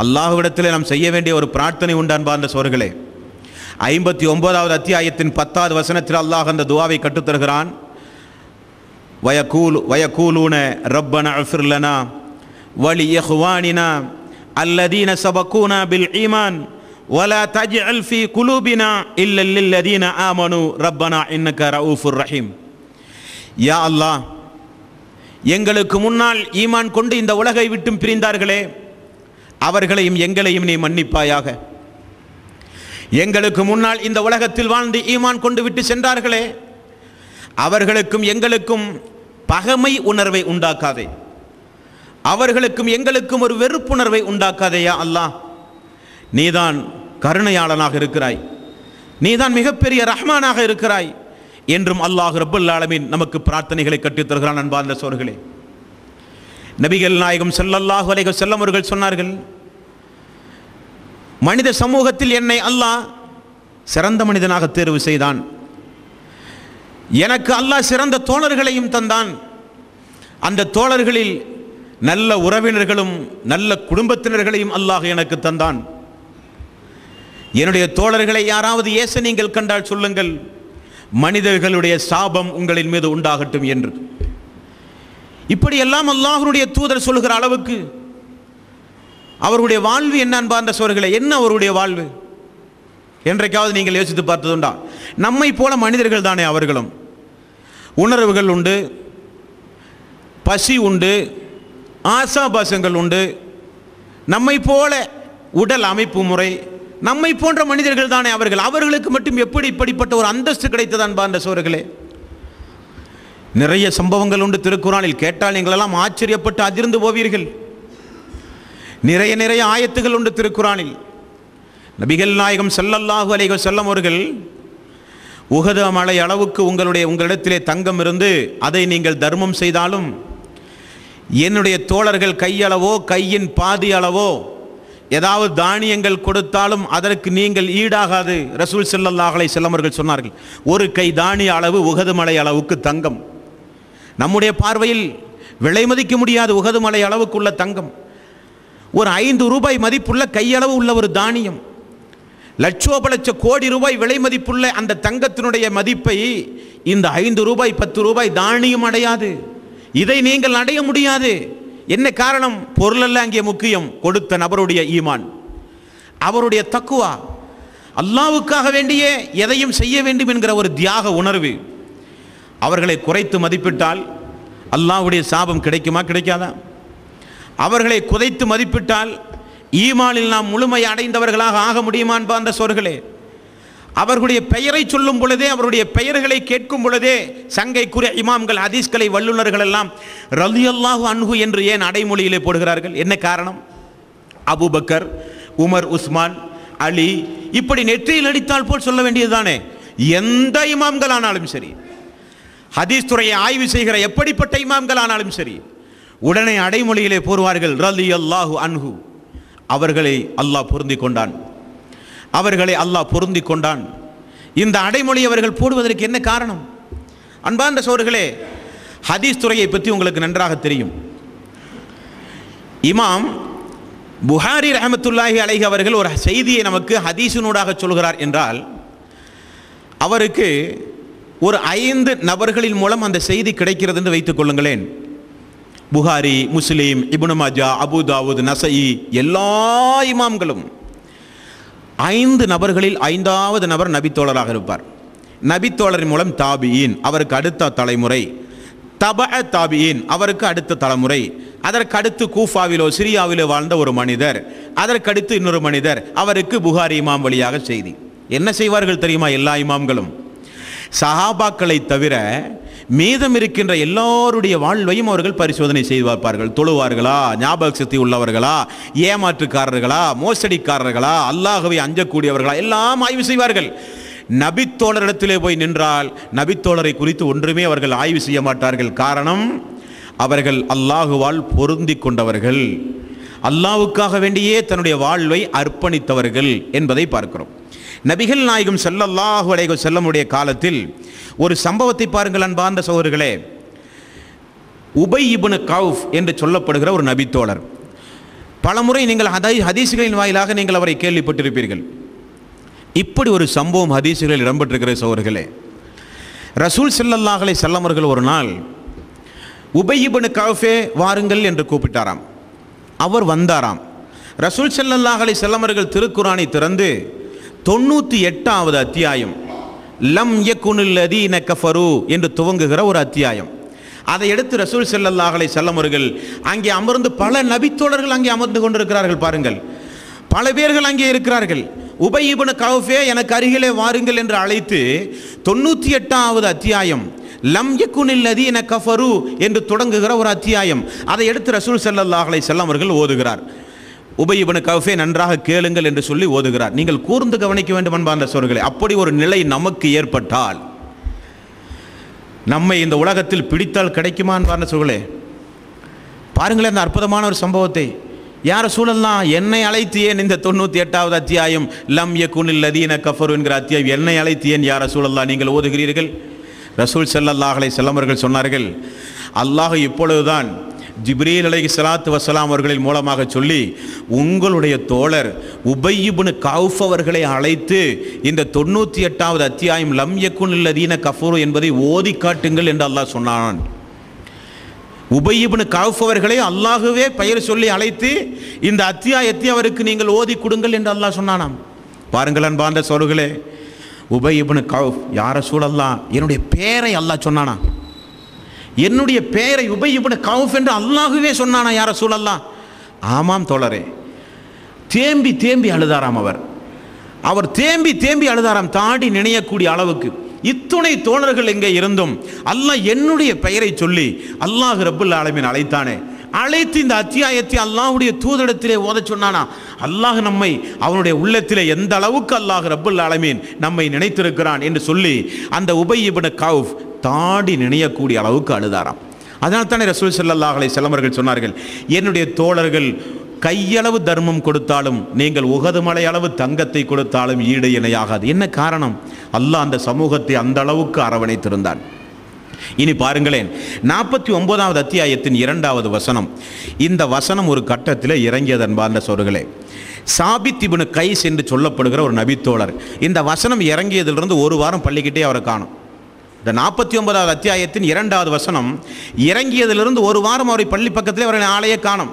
அல்லாஹ்விடத்தில் நாம் செய்ய வேண்டிய ஒரு பிரார்த்தனை உண்டு அன்பார்ந்த சோர்களே. 59வது அத்தியாயத்தின் 10வது வசனத்தில் அல்லாஹ் அந்த துஆவை கற்றுத்தருகிறான். வயகூலூன ரப்பனா இஃபிர் லனா வலி இஹ்வானினா அல்லதீன சபகூனா பில் ஈமான் வலா தஜ்அல் ஃபீ குலூபினா இல்லா லில்லதீன ஆமனு ரப்பனா இன்னக ரഊஃபுர் ரஹீம். யா அல்லாஹ், எங்களுக்கு முன்னால் ஈமான் கொண்டு இந்த உலகை விட்டும் பிரிந்தார்களே, அவர்களையும் எங்களையும் நீ மன்னிப்பாயாக. எங்களுக்கு முன்னால் இந்த உலகத்தில் வாழ்ந்து ஈமான் கொண்டு விட்டு சென்றார்களே, அவர்களுக்கும் எங்களுக்கும் பகைமை உணர்வை உண்டாக்காதே, அவர்களுக்கும் எங்களுக்கும் ஒரு வெறுப்புணர்வை உண்டாக்காதேயா அல்லாஹ். நீதான் கருணையாளனாக இருக்கிறாய், நீதான் மிகப்பெரிய ரஹ்மானாக இருக்கிறாய் என்றும் அல்லாஹ் ரப்புல் ஆலமீன் நமக்கு பிரார்த்தனைகளை கற்றுத்தருகிறான். அன்பார்ந்த சோர்களே, நபிகள் நாயகம் ஸல்லல்லாஹு அலைஹி வஸல்லம் அவர்கள் சொன்னார்கள், மனித சமூகத்தில் என்னை அல்லாஹ் சிறந்த மனிதனாக தேர்வு செய்தான், எனக்கு அல்லாஹ் சிறந்த தோழர்களையும் தந்தான், அந்த தோழர்களில் நல்ல உறவினர்களும் நல்ல குடும்பத்தினர்களையும் அல்லாஹ் எனக்கு தந்தான். என்னுடைய தோழர்களை யாராவது ஏச நீங்கள் கண்டால் சொல்லுங்கள், மனிதர்களுடைய சாபம் உங்களின் மீது உண்டாகட்டும் என்று. இப்படியெல்லாம் அல்லாஹ்வுடைய தூதர் சொல்கிற அளவுக்கு அவருடைய வாழ்வு என்ன அன்பார்ந்த சோர்களே? என்ன அவருடைய வாழ்வு என்றைக்காவது நீங்கள் யோசித்து பார்த்ததுண்டா? நம்மை போல மனிதர்கள் தானே அவர்களும். உணர்வுகள் உண்டு, பசி உண்டு, ஆசாபாசங்கள் உண்டு, நம்மை போல உடல் அமைப்பு முறை, நம்மை போன்ற மனிதர்கள் தானே அவர்கள். அவர்களுக்கு மட்டும் எப்படி இப்படிப்பட்ட ஒரு அந்தஸ்து கிடைத்தது அன்பார்ந்த சோர்களே? நிறைய சம்பவங்கள் உண்டு திருக்குர்ஆனில், கேட்டால் நீங்களெல்லாம் ஆச்சரியப்பட்டு அதிர்ந்து போவீர்கள். நிறைய ஆயத்துகள் உண்டு திருக்குர்ஆனில். நபிகள் நாயகம் ஸல்லல்லாஹு அலைஹி வஸல்லம் அவர்கள் உஹது மலை அளவுக்கு உங்களிடத்திலே தங்கம் இருந்து அதை நீங்கள் தர்மம் செய்தாலும், என்னுடைய தோழர்கள் கையளவோ கையின் பாதி அளவோ ஏதாவது தானியங்கள் கொடுத்தாலும் அதற்கு நீங்கள் ஈடாகாது. ரசூல் ஸல்லல்லாஹு அலைஹி வஸல்லம் அவர்கள் சொன்னார்கள், ஒரு கை தானிய அளவு உஹது மலை அளவுக்கு தங்கம். நம்முடைய பார்வையில் விலை மதிக்க முடியாத உஹது மலை அளவுக்குள்ள தங்கம், ஒரு 5 ரூபாய் மதிப்புள்ள கையளவு உள்ள ஒரு தானியம், லட்சோப லட்ச கோடி ரூபாய் விலை மதிப்புள்ள அந்த தங்கத்தினுடைய மதிப்பை இந்த 5 ரூபாய் 10 ரூபாய் தானியம் அடையாது. இதை நீங்கள் அடைய முடியாது. என்ன காரணம்? பொருளல்ல அங்கே முக்கியம், கொடுத்த நபருடைய ஈமான், அவருடைய தக்குவா, அல்லாஹ்வுக்காக வேண்டிய எதையும் செய்ய வேண்டும் என்கிற ஒரு தியாக உணர்வு. அவர்களை குறைத்து மதிப்பிட்டால் அல்லாஹ்வுடைய சாபம் கிடைக்குமா கிடைக்காதா? அவர்களை குறைத்து மதிப்பிட்டால் ஈமானில் நாம் முழுமை அடைந்தவர்களாக ஆக முடியுமா அன்பார்ந்த சோர்களே? அவர்களுடைய பெயரை சொல்லும் பொழுதே, அவருடைய பெயர்களை கேட்கும் பொழுதே சங்கைக்குரிய இமாம்கள், ஹதீஸ்களை வல்லுநர்கள் எல்லாம் ரலியல்லாஹு அன்ஹு என்று ஏன் அடைமொழியிலே போடுகிறார்கள்? என்ன காரணம்? அபூபக்கர், உமர், உஸ்மான், அலி, இப்படி நெற்றியில் அடித்தால் போல் சொல்ல வேண்டியதுதானே. எந்த இமாம்கள் ஆனாலும் சரி, ஹதீஸ் துறையை ஆய்வு செய்கிற எப்படிப்பட்ட இமாம்கள் ஆனாலும் சரி, உடனே அடைமொழியிலே போடுவார்கள் ரலியல்லாஹு அன்ஹு, அவர்களை அல்லாஹ் பொருந்தி கொண்டான், அவர்களை அல்லாஹ் பொருந்தி கொண்டான். இந்த அடைமொழி அவர்கள் போடுவதற்கு என்ன காரணம்? அன்பார்ந்த சகோதரர்களே, ஹதீஸ் துறையை பற்றி உங்களுக்கு நன்றாக தெரியும். இமாம் புகாரி ரஹமத்துல்லாஹி அலைஹி அவர்கள் ஒரு செய்தியை நமக்கு ஹதீஸினூடாக சொல்கிறார் என்றால், அவருக்கு ஒரு 5 நபர்களின் மூலம் அந்த செய்தி கிடைக்கிறது என்று வைத்துக் கொள்ளுங்களேன். புகாரி, முஸ்லீம், இப்னு மாஜா, அபு தாவூத், நசஈ எல்லா இமாம்களும் 5 நபர்களில் 5வது நபர் நபித்தோழராக இருப்பார். நபித்தோழரின் மூலம் தாபியின், அவருக்கு அடுத்த தலைமுறை, தபஅ தாபியின், அவருக்கு அடுத்த தலைமுறை, அதற்கடுத்து கூஃபாவிலோ சிரியாவிலோ வாழ்ந்த ஒரு மனிதர், அதற்கடுத்து இன்னொரு மனிதர், அவருக்கு புகாரி இமாம் வழியாக செய்தி. என்ன செய்வார்கள் தெரியுமா? எல்லா இமாம்களும் சஹாபாக்களை தவிர மீதம் இருக்கின்ற எல்லோருடைய வாழ்வையும் அவர்கள் பரிசோதனை செய்து பார்ப்பார்கள். தொழுவார்களா, ஞாபக சக்தி உள்ளவர்களா, ஏமாற்றுக்காரர்களா, மோசடிக்காரர்களா, அல்லாஹ்வை அஞ்சக்கூடியவர்களா, எல்லாம் ஆய்வு செய்வார்கள். நபித்தோழரிடத்திலே போய் நின்றால் நபித்தோழரை குறித்து ஒன்றுமே அவர்கள் ஆய்வு செய்ய மாட்டார்கள். காரணம், அவர்கள் அல்லாஹுவால் பொருந்தி கொண்டவர்கள், அல்லாஹ்வுக்காக வேண்டியே தன்னுடைய வாழ்வை அர்ப்பணித்தவர்கள் என்பதை பார்க்கிறோம். நபிகள் நாயகம் ஸல்லல்லாஹு அலைஹி வஸல்லமுடைய காலத்தில் ஒரு சம்பவத்தை பாருங்கள் அன்பார்ந்த சகோதரர்களே. உபை இப்னு கௌஃப் என்று சொல்லப்படுகிற ஒரு நபித்தோழர், பலமுறை நீங்கள் ஹதீஸ்களின் வாயிலாக நீங்கள் அவரை கேள்விப்பட்டிருப்பீர்கள். இப்படி ஒரு சம்பவம் ஹதீஸ்களில் இடம்பெற்றிருக்கிற சகோதரர்களே. ரசூல் ஸல்லல்லாஹு அலைஹி வஸல்லம் அவர்கள் ஒரு நாள் உபை இப்னு கௌஃபே வாருங்கள் என்று கூப்பிட்டாராம். அவர் வந்தாராம். ரசூல் ஸல்லல்லாஹு அலைஹி வஸல்லம் அவர்கள் திருக்குர்ஆனை திறந்து 98வது அத்தியாயம் லம் யகுனில் லதீன கஃபரு என்று துவங்குகிற ஒரு அத்தியாயம், அதை எடுத்து ரசூல் ஸல்லல்லாஹு அலைஹி வஸல்லம் அவர்கள் அங்கே அமர்ந்து, பல நபித்தோழர்கள் அங்கே அமர்ந்து கொண்டிருக்கிறார்கள் பாருங்கள், பல பேர்கள் அங்கே இருக்கிறார்கள். உபை இப்னு கௌஃபே எனக்கு அருகிலே வாருங்கள் என்று அழைத்து 98வது அத்தியாயம் லம் யகுனில் லதீன கஃபரு என்று தொடங்குகிற ஒரு அத்தியாயம், அதை எடுத்து ரசூல் ஸல்லல்லாஹு அலைஹி வஸல்லம் அவர்கள் ஓதுகிறார். உபை இப்னு கௌஃபே நன்றாக கேளுங்கள் என்று சொல்லி ஓதுகிறார். நீங்கள் கூர்ந்து கவனிக்க வேண்டும் அன்பார்ந்த சகோதரர்களே. அப்படி ஒரு நிலை நமக்கு ஏற்பட்டால் நம்மை இந்த உலகத்தில் பிடித்தால் கிடைக்குமா அன்பார்ந்த சகோதரர்களே? பாருங்களேன் அந்த அற்புதமான ஒரு சம்பவத்தை. யார் சூழல்லாம் என்னை அழைத்து ஏன் இந்த 98வது அத்தியாயம் லம் யகுனில் லதீன கஃபரு என்கிற அத்தியாயம் என்னை அழைத்து ஏன் யார் சூழல்லாம் நீங்கள் ஓதுகிறீர்கள்? ரசூல் ஸல்லல்லாஹு அலைஹி வஸல்லம் அவர்கள் சொன்னார்கள், அல்லாஹ் இப்பொழுதுதான் ஜிப்ரீல் அலைஹிஸ்ஸலாத்து வஸ்ஸலாம் அவர்களின் மூலமாக சொல்லி உங்களுடைய தோழர் உபை இப்னு கௌஃப் அவர்களை அழைத்து இந்த 98வது அத்தியாயம் லம் யகுனில் லதீன கஃபரு என்பதை ஓதி காட்டுங்கள் என்று அல்லாஹ் சொன்னான். உபை இப்னு கௌஃப் அவர்களை அல்லாஹ்வே பெயர் சொல்லி அழைத்து இந்த அத்தியாயத்தை அவருக்கு நீங்கள் ஓதி கொடுங்கள் என்று அல்லாஹ் சொன்னானாம். பாருங்கள் அன்பார்ந்த சகோதரர்களே, உபை இப்னு கௌஃப், யா ரசூலல்லாஹ் என்னுடைய பெயரை அல்லாஹ் சொன்னானா, என்னுடைய பெயரை உபை இப்னு கௌஃப் என்று அல்லாஹ்வே சொன்னானா யா ரசூலல்லாஹ்? ஆமாம் தோழரே. தேம்பி தேம்பி அழுதாராம் அவர் தேம்பி தேம்பி அழுதாராம், தாடி நினையக்கூடிய அளவுக்கு. இத்துணை தோழர்கள் எங்கே இருந்தும் அல்லாஹ் என்னுடைய பெயரை சொல்லி அல்லாஹ் ரப்புல் ஆலமீன் அழைத்தானே, அழைத்து இந்த அத்தியாயத்தை அல்லாஹ்வுடைய தூதரிடத்திலே ஓத சொன்னானா. அல்லாஹ் நம்மை அவனுடைய உள்ளத்திலே எந்த அளவுக்கு அல்லாஹ் ரப்புல் ஆலமீன் நம்மை நினைத்திருக்கிறான் என்று சொல்லி அந்த உபை இப்னு கௌஃப் தாடி நினையக்கூடிய அளவுக்கு அழுதாராம். அதனால் தானே ரசூல் ஸல்லல்லாஹு அலைஹி வஸல்லம் அவர்கள் சொன்னார்கள், என்னுடைய தோழர்கள் கையளவு தர்மம் கொடுத்தாலும் நீங்கள் உகது மலை அளவு தங்கத்தை கொடுத்தாலும் ஈடு இணையாகாது. என்ன காரணம்? அல்லாஹ் அந்த சமூகத்தை அந்த அளவுக்கு அரவணைத்திருந்தான். இனி பாருங்களேன், 49வது அத்தியாயத்தின் 2வது வசனம். இந்த வசனம் ஒரு கட்டத்தில் இறங்கியதன் பார்ந்த சோர்களே, சாபித் இப்னு கைஸ் என்று சொல்லப்படுகிற ஒரு நபித்தோழர். இந்த வசனம் இறங்கியதிலிருந்து ஒரு வாரம் பள்ளிக்கிட்டே அவரை காணும். இந்த 49வது அத்தியாயத்தின் 2வது வசனம் இறங்கியதிலிருந்து ஒரு வாரம் அவரை பள்ளி பக்கத்திலே அவரை ஆளையே காணும்.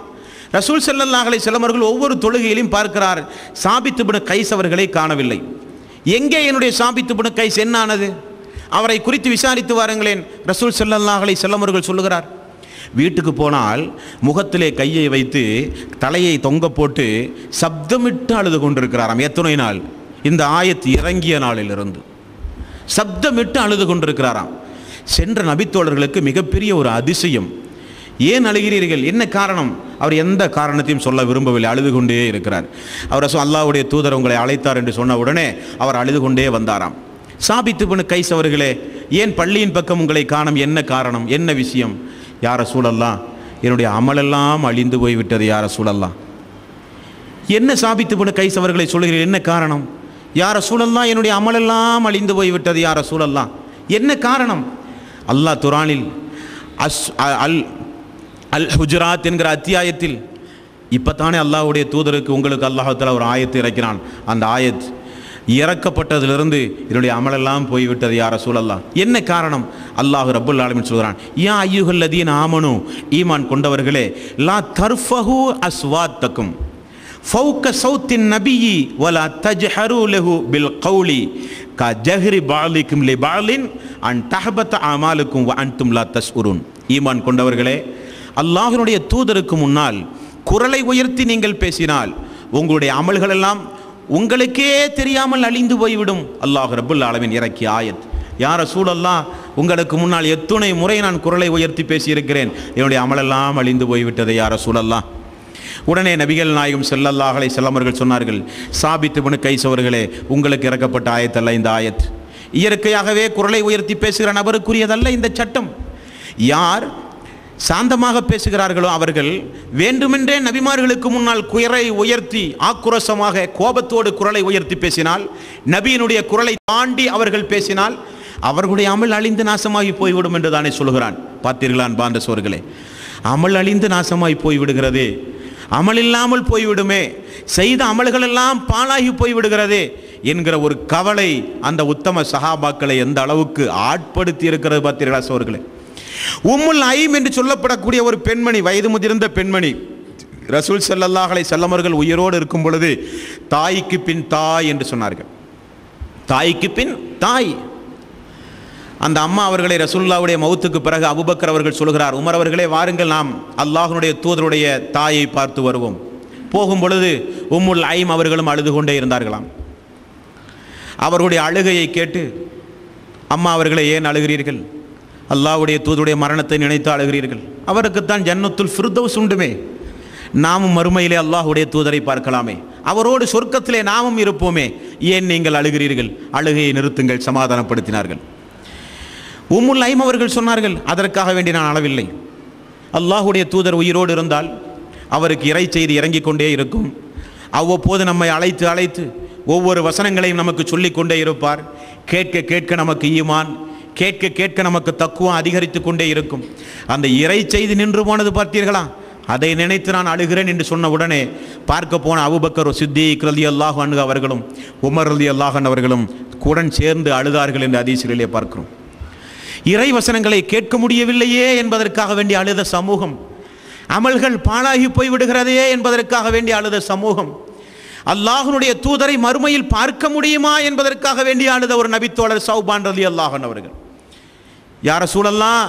ரசூல் ஸல்லல்லாஹு அலைஹி வஸல்லம் அவர்கள் ஒவ்வொரு தொழுகையிலும் பார்க்கிறார், சாபித் இப்னு கைஸ் அவர்களை காணவில்லை. எங்கே என்னுடைய சாபித் இப்னு கைஸ் என்ன ஆனது? அவரை குறித்து விசாரித்து வாருங்களேன். ரசூல் ஸல்லல்லாஹு அலைஹி வஸல்லம் அவர்கள் சொல்லுகிறார், வீட்டுக்கு போனால் முகத்திலே கையை வைத்து தலையை தொங்க போட்டு சப்தமிட்டு அழுது கொண்டிருக்கிறாராம். எத்தனை நாள்? இந்த ஆயத்து இறங்கிய நாளிலிருந்து சப்தமிட்டு அழுது கொண்டிருக்கிறாராம். சென்ற நபித்தோழர்களுக்கு மிகப்பெரிய ஒரு அதிசயம். ஏன் அழுகிறீர்கள், என்ன காரணம்? அவர் எந்த காரணத்தையும் சொல்ல விரும்பவில்லை, அழுது கொண்டே இருக்கிறார். அவர் அல்லாஹ்வுடைய தூதர் உங்களை அழைத்தார் என்று சொன்ன உடனே அவர் அழுது கொண்டே வந்தாராம். சாபித் இப்னு கைஸ் அவர்களே, ஏன் பள்ளியின் பக்கம் உங்களை காணோம், என்ன காரணம், என்ன விஷயம்? யா ரசூலல்லாஹ், என்னுடைய அமலெல்லாம் அழிந்து போய்விட்டது யா ரசூலல்லாஹ். என்ன சாபித் இப்னு கைஸ் அவர்களை சொல்கிறீர்கள், என்ன காரணம்? யா ரசூலல்லாஹ், என்னுடைய அமலெல்லாம் அழிந்து போய்விட்டது யா ரசூலல்லாஹ். என்ன காரணம்? அல்லாஹ் குர்ஆனில் அல் ஹுஜராத் என்கிற அத்தியாயத்தில் இப்போ தானே அல்லாஹ்வுடைய தூதருக்கு உங்களுக்கு அல்லாஹ் தஆலா ஒரு ஆயத்தை இறக்கினான். அந்த ஆயத் இறக்கப்பட்டதிலிருந்து என்னுடைய அமலெல்லாம் போய்விட்டது யா ரசூலல்லாஹ். என்ன காரணம்? அல்லாஹ் ரப்புல் ஆலமீன் சொல்கிறான், யா அய்யுஹல்லதீன ஆமனு, ஈமான் கொண்டவர்களே, லா தர்ஃபஹு அஸ்வாத்தக்கும் ஃபௌக சௌத்தின் நபியி வலா தஜ்ஹரு லஹு பில் கௌலி கஜஹ்ரி பாலிக்கும் லிபாலின் அன் தஹபத அமாலுக்கும் வ அன்தும் லா தஷ்உரூன். ஈமான் கொண்டவர்களே, அல்லாஹ்வுடைய தூதருக்கு முன்னால் குரலை உயர்த்தி நீங்கள் பேசினால் உங்களுடைய அமல்கள் எல்லாம் உங்களுக்கே தெரியாமல் அழிந்து போய்விடும். அல்லாஹ் ரப்புல் ஆலமீன் இறக்கிய ஆயத். யா ரசூலல்லாஹ், உங்களுக்கு முன்னால் எத்துணை முறை நான் குரலை உயர்த்தி பேசியிருக்கிறேன், என்னுடைய அமலெல்லாம் அழிந்து போய்விட்டது யா ரசூலல்லாஹ். உடனே நபிகள் நாயகம் ஸல்லல்லாஹு அலைஹி வஸல்லம் அவர்கள் சொன்னார்கள், சாபித் இப்னு கைஸ் அவர்களே, உங்களுக்கு இறக்கப்பட்ட ஆயத் அல்ல இந்த ஆயத். இயற்கையாகவே குரலை உயர்த்தி பேசுகிற நபருக்குரியதல்ல இந்த சட்டம். யார் சாந்தமாக பேசுகிறார்களோ அவர்கள் வேண்டுமென்றே நபிமார்களுக்கு முன்னால் குரலை உயர்த்தி ஆக்ரோஷமாக கோபத்தோடு குரலை உயர்த்தி பேசினால், நபியினுடைய குரலை தாண்டி அவர்கள் பேசினால் அவர்களுடைய அமல் அழிந்து நாசமாகி போய்விடும் என்று தானே சொல்கிறான். பார்த்தீர்களா அன்பார்ந்த சோர்களே, அமல் அழிந்து நாசமாகி போய்விடுகிறதே, அமல் இல்லாமல் போய்விடுமே, செய்த அமல்கள் எல்லாம் பாழாகி போய்விடுகிறதே என்கிற ஒரு கவலை அந்த உத்தம சஹாபாக்களை எந்த அளவுக்கு ஆட்படுத்தி இருக்கிறது பார்த்தீர்களா சோர்களே. உம்முல் ஐம் என்று சொல்லப்படக்கூடிய ஒரு பெண்மணி, வயது முதிர்ந்த பெண்மணி, ரசூல் ஸல்லல்லாஹு அலைஹி வஸல்லம் அவர்கள் உயிரோடு இருக்கும் பொழுது தாய்க்கு பின் தாய் என்று சொன்னார்கள். தாய்க்கு பின் தாய். அந்த அம்மா அவர்களை ரசூலுல்லாஹ்வுடைய மௌத்துக்கு பிறகு அபூபக்கர் அவர்கள் சொல்கிறார், உமர் அவர்களே வாருங்கள், நாம் அல்லாஹ்வுடைய தூதருடைய தாயை பார்த்து வருவோம். போகும் பொழுது உம்முல் ஐம் அவர்களும் அழுது கொண்டே இருந்தார்களாம். அவர்களுடைய அழுகையை கேட்டு, அம்மா அவர்களே ஏன் அழுகிறீர்கள்? அல்லாஹ்வுடைய தூதருடைய மரணத்தை நினைத்து அழுகிறீர்கள். அவருக்குத்தான் ஜன்னத்துல் ஃபிர்தௌஸ் உண்டுமே, நாமும் மறுமையிலே அல்லாஹ்வுடைய தூதரை பார்க்கலாமே, அவரோடு சொர்க்கத்திலே நாமும் இருப்போமே, ஏன் நீங்கள் அழுகிறீர்கள்? அழுகையை நிறுத்துங்கள், சமாதானப்படுத்தினார்கள். உம்முல் ஐம் அவர்கள் சொன்னார்கள், அதற்காக வேண்டி நான் அழவில்லை. அல்லாஹ்வுடைய தூதர் உயிரோடு இருந்தால் அவருக்கு இறை செய்தி இறங்கிக் கொண்டே இருக்கும். அவ்வப்போது நம்மை அழைத்து அழைத்து ஒவ்வொரு வசனங்களையும் நமக்கு சொல்லிக் கொண்டே இருப்பார். கேட்க கேட்க நமக்கு ஈமான், கேட்க கேட்க நமக்கு தக்குவா அதிகரித்து கொண்டே இருக்கும். அந்த இறை செய்தி நின்று போனது பார்த்தீர்களா, அதை நினைத்து நான் அழுகிறேன் என்று சொன்ன உடனே பார்க்க போன அபூபக்கர் சித்தீக் ரலியல்லாஹு அன்ஹு அவர்களும் உமர் ரலியல்லாஹு அன்ஹு அவர்களும் கூட சேர்ந்து அழுதார்கள் என்று ஹதீஸிலே பார்க்கிறோம். இறை வசனங்களை கேட்க முடியவில்லையே என்பதற்காக வேண்டி அழுத சமூகம், அமல்கள் பாழாகி போய்விடுகிறதே என்பதற்காக வேண்டி அழுத சமூகம், அல்லாஹ்வுடைய தூதரை மறுமையில் பார்க்க முடியுமா என்பதற்காக வேண்டி அழுத ஒரு நபித்தோழர் சௌபான் ரலியல்லாஹு அன்ஹு அவர்கள். யா ரசூலல்லாஹ்,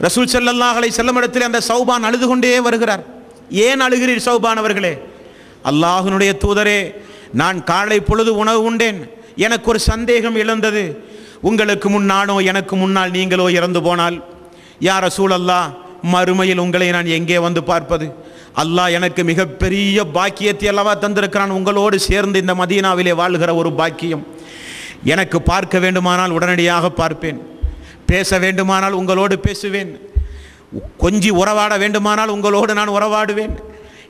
ரசூல் ஸல்லல்லாஹு அலைஹி வஸல்லம் இடத்தில் அந்த சௌபான் அழுது கொண்டே வருகிறார். ஏன் அழுகிறீர் சௌபான் அவர்களே? அல்லாஹ்வுடைய தூதரே, நான் காலை பொழுது உணவு உண்டேன், எனக்கு ஒரு சந்தேகம் எழுந்தது, உங்களுக்கு முன்னானோ எனக்கு முன்னால் நீங்களோ இறந்து போனால் யா ரசூலல்லாஹ், மறுமையில் உங்களை நான் எங்கே வந்து பார்ப்பது? அல்லாஹ் எனக்கு மிகப்பெரிய பாக்கியத்தை அல்லவா தந்திருக்கிறான், உங்களோடு சேர்ந்து இந்த மதீனாவிலே வாழ்கிற ஒரு பாக்கியம். எனக்கு பார்க்க வேண்டுமானால் உடனடியாக பார்ப்பேன், பேச வேண்டுமானால் உங்களோடு பேசுவேன், கொஞ்சி உறவாட வேண்டுமானால் உங்களோடு நான் உறவாடுவேன்.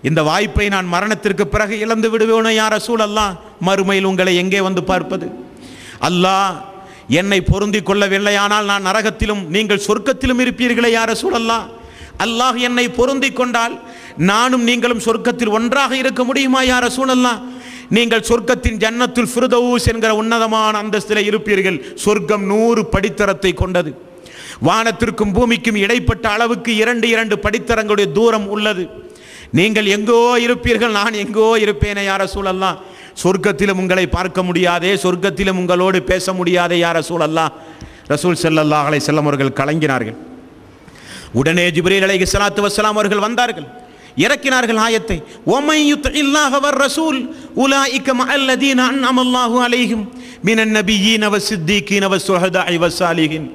இந்த வாய்ப்பை நான் மரணத்திற்கு பிறகு இழந்து விடுவேனோ யா ரசூலல்லாஹ், மறுமையில் உங்களை எங்கே வந்து பார்ப்பது? அல்லாஹ் என்னை பொருந்தி கொள்ளவில்லையானால் நான் நரகத்திலும் நீங்கள் சொர்க்கத்திலும் இருப்பீர்களே யா ரசூலல்லாஹ். அல்லாஹ் என்னை பொருந்தி கொண்டால் நானும் நீங்களும் சொர்க்கத்தில் ஒன்றாக இருக்க முடியுமா யா ரசூலல்லாஹ்? நீங்கள் சொர்க்கத்தின் ஜன்னத்துல் ஃபிர்தௌஸ் என்கிற உன்னதமான அந்தஸ்திலே இருப்பீர்கள். சொர்க்கம் 100 படித்தரத்தை கொண்டது. வானத்திற்கும் பூமிக்கும் இடைப்பட்ட அளவுக்கு 2 படித்தரங்களுடைய தூரம் உள்ளது. நீங்கள் எங்கோ இருப்பீர்கள், நான் எங்கோ இருப்பேனே யா ரசூலல்லாஹ். சொர்க்கத்திலும் உங்களை பார்க்க முடியாதே, சொர்க்கத்திலும் உங்களோடு பேச முடியாதே யா ரசூலல்லாஹ். ரசூல் ஸல்லல்லாஹு அலைஹி வஸல்லம் அவர்கள் கலங்கினார்கள். உடனே ஜிப்ரீல் அலைஹிஸ்ஸலாத்து வஸ்ஸலாம் அவர்கள் வந்தார்கள், இறக்கினார்கள் ஆயத்தை. ஒமை யுத்தில்லாஹ வர் ரசூல் உலாயிக மஅல்லதீன அன்அமல்லாஹு அலைஹிம் மினன் நபிய்யீன வஸ்ஸித்தீகீன வஸ்ஸுஹதாஇ வஸ்ஸாலிஹீன்.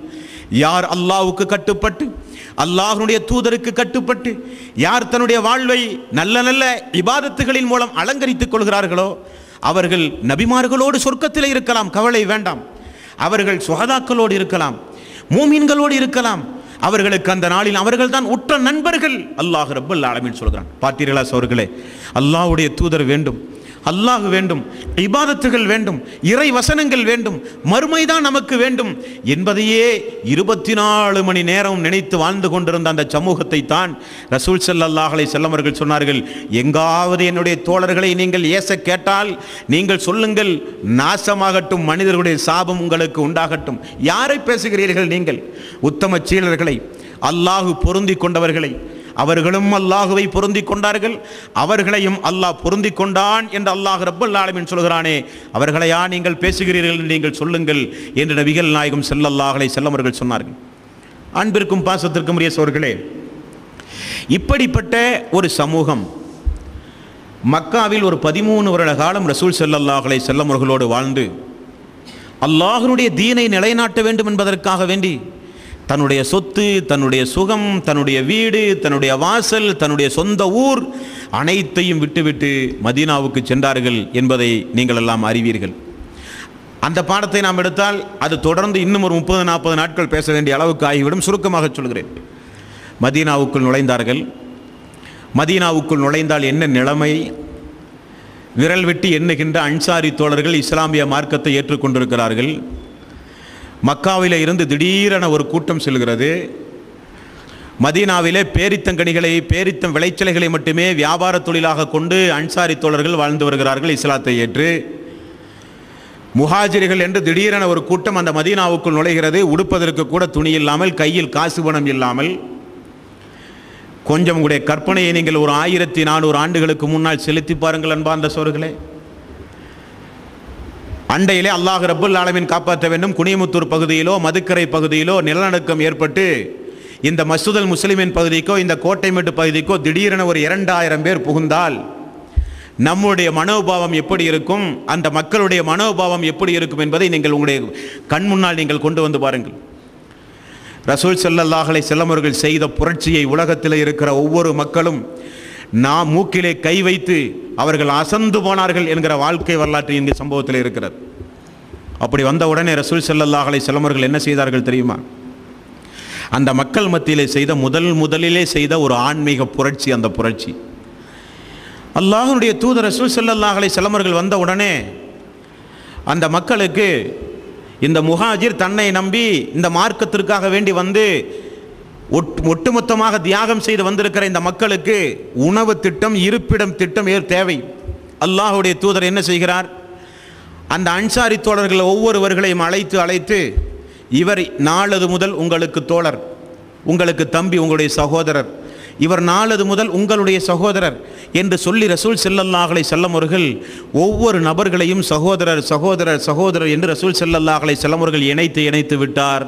யார் அல்லாஹ்வுக்கு கட்டுப்பட்டு அல்லாஹ்வுடைய தூதருக்கு கட்டுப்பட்டு யார் தன்னுடைய வாழ்வை நல்ல நல்ல இபாதத்துகளின் மூலம் அலங்கரித்துக் கொள்கிறார்களோ அவர்கள் நபிமார்களோடு சொர்க்கத்தில் இருக்கலாம், கவலை வேண்டாம். அவர்கள் சுஹதாக்களோடு இருக்கலாம், மூமின்களோடு இருக்கலாம், அவர்களுக்கு அந்த நாளில் அவர்கள் தான் உற்ற நண்பர்கள். அல்லாஹ் ரப்பல் ஆலமீன் சொல்கிறான். பார்த்தீர்களா சோர்களே, அல்லாஹ்வுடைய தூதர் வேண்டும், அல்லாஹ் வேண்டும், இபாதத்துகள் வேண்டும், இறை வசனங்கள் வேண்டும், மறுமைதான் நமக்கு வேண்டும் என்பதையே 24 மணி நேரம் நினைத்து வாழ்ந்து கொண்டிருந்த அந்த சமூகத்தை தான் ரசூல் ஸல்லல்லாஹு அலைஹி வஸல்லம் அவர்கள் சொன்னார்கள், எங்காவது என்னுடைய தோழர்களை நீங்கள் ஏச கேட்டால் நீங்கள் சொல்லுங்கள், நாசமாகட்டும், மனிதர்களுடைய சாபம் உங்களுக்கு உண்டாகட்டும். யாரை பேசுகிறீர்கள் நீங்கள்? உத்தம சீலர்களை, அல்லாஹ் பொருந்தி கொண்டவர்களை. அவர்களும் அல்லாஹுவை பொருந்தி கொண்டார்கள், அவர்களையும் அல்லாஹ் பொருந்தி கொண்டான் என்று அல்லாஹ் ரப்பல் ஆலமீன் சொல்கிறானே, அவர்களையா நீங்கள் பேசுகிறீர்கள் என்று நீங்கள் சொல்லுங்கள் என்று நபிகள் நாயகம் ஸல்லல்லாஹு அலைஹி வஸல்லம் அவர்கள் சொன்னார்கள். அன்பிற்கும் பாசத்திற்கும் உரிய சோர்களே, இப்படிப்பட்ட ஒரு சமூகம் மக்காவில் ஒரு 13 வருட காலம் ரசூல் ஸல்லல்லாஹு அலைஹி வஸல்லம் அவர்களோடு வாழ்ந்து அல்லாஹ்வுடைய தீனை நிலைநாட்ட வேண்டும் என்பதற்காக வேண்டி தன்னுடைய சொத்து, தன்னுடைய சுகம், தன்னுடைய வீடு, தன்னுடைய வாசல், தன்னுடைய சொந்த ஊர் அனைத்தையும் விட்டுவிட்டு மதீனாவுக்கு சென்றார்கள் என்பதை நீங்கள் எல்லாம் அறிவீர்கள். அந்த பாடத்தை நாம் எடுத்தால் அது தொடர்ந்து இன்னும் ஒரு 30-40 நாட்கள் பேச வேண்டிய அளவுக்கு ஆகிவிடும். சுருக்கமாக சொல்கிறேன். மதீனாவுக்குள் நுழைந்தார்கள். மதீனாவுக்குள் நுழைந்தால் என்ன நிலைமை? விரல் விட்டு எண்ணுகின்ற அன்சாரி தோழர்கள் இஸ்லாமிய மார்க்கத்தை ஏற்றுக்கொண்டிருக்கிறார்கள். மக்காவிலே இருந்து திடீரென ஒரு கூட்டம் செல்கிறது. மதீனாவிலே பேரித்தங்கனிகளை, பேரித்தம் விளைச்சலைகளை மட்டுமே வியாபார தொழிலாக கொண்டு அன்சாரி தோழர்கள் வாழ்ந்து வருகிறார்கள் இஸ்லாத்தை ஏற்று. முஹாஜிர்கள் என்று திடீரென ஒரு கூட்டம் அந்த மதீனாவுக்குள் நுழைகிறது. உடுப்பதற்கு கூட துணி இல்லாமல், கையில் காசு பணம் இல்லாமல். கொஞ்சம் உடைய கற்பனையை நீங்கள் ஒரு 1400 ஆண்டுகளுக்கு முன்னால் செலுத்தி பாருங்கள் அன்பார்ந்த சோர்களே. அண்டையிலே அல்லாஹ் ரப்பல் ஆலமீன் காப்பாற்ற வேண்டும். குனியமுத்தூர் பகுதியிலோ மதுக்கரை பகுதியிலோ நிலநடுக்கம் ஏற்பட்டு இந்த மஸ்ஜிதுல் முஸ்லிமின் பகுதிக்கோ இந்த கோட்டைமேட்டு பகுதிக்கோ திடீரென ஒரு 2000 பேர் புகுந்தால் நம்முடைய மனோபாவம் எப்படி இருக்கும், அந்த மக்களுடைய மனோபாவம் எப்படி இருக்கும் என்பதை நீங்கள் உங்களுடைய கண் முன்னால் நீங்கள் கொண்டு வந்து பாருங்கள். ரசூல் ஸல்லல்லாஹு அலைஹி வஸல்லம் அவர்கள் செய்த புரட்சியை உலகத்தில் இருக்கிற ஒவ்வொரு மக்களும் நாம் மூக்கிலே கை வைத்து அவர்கள் அசந்து போனார்கள் என்கிற வாழ்க்கை வரலாற்று இந்த சம்பவத்தில் இருக்கிறது. அப்படி வந்த உடனே ரசூல் ஸல்லல்லாஹு அலைஹி வஸல்லம் அவர்கள் என்ன செய்தார்கள் தெரியுமா? அந்த மக்கள் மத்தியிலே செய்த முதலிலே செய்த ஒரு ஆன்மீக புரட்சி. அந்த புரட்சி அல்லாஹ்வுடைய தூதர் ரசூல் ஸல்லல்லாஹு அலைஹி வஸல்லம் அவர்கள் வந்த உடனே அந்த மக்களுக்கு, இந்த முஹாஜிர் தன்னை நம்பி இந்த மார்க்கத்திற்காக வேண்டி வந்து ஒட்டுமொத்தமாக தியாகம் செய்து வந்திருக்கிற இந்த மக்களுக்கு உணவு திட்டம், இருப்பிடம் திட்டம் தேவை. அல்லாஹ்வுடைய தூதர் என்ன செய்கிறார்? அந்த அன்சாரி தோழர்கள் ஒவ்வொருவர்களையும் அழைத்து இவர் நாளது முதல் உங்களுக்கு தோழர், உங்களுக்கு தம்பி, உங்களுடைய சகோதரர், இவர் நாளது முதல் உங்களுடைய சகோதரர் என்று சொல்லி ரசூல் ஸல்லல்லாஹு அலைஹி வஸல்லம் அவர்கள் ஒவ்வொரு நபர்களையும் சகோதரர் சகோதரர் சகோதரர் என்று ரசூல் ஸல்லல்லாஹு அலைஹி வஸல்லம் அவர்கள் இணைத்து விட்டார்.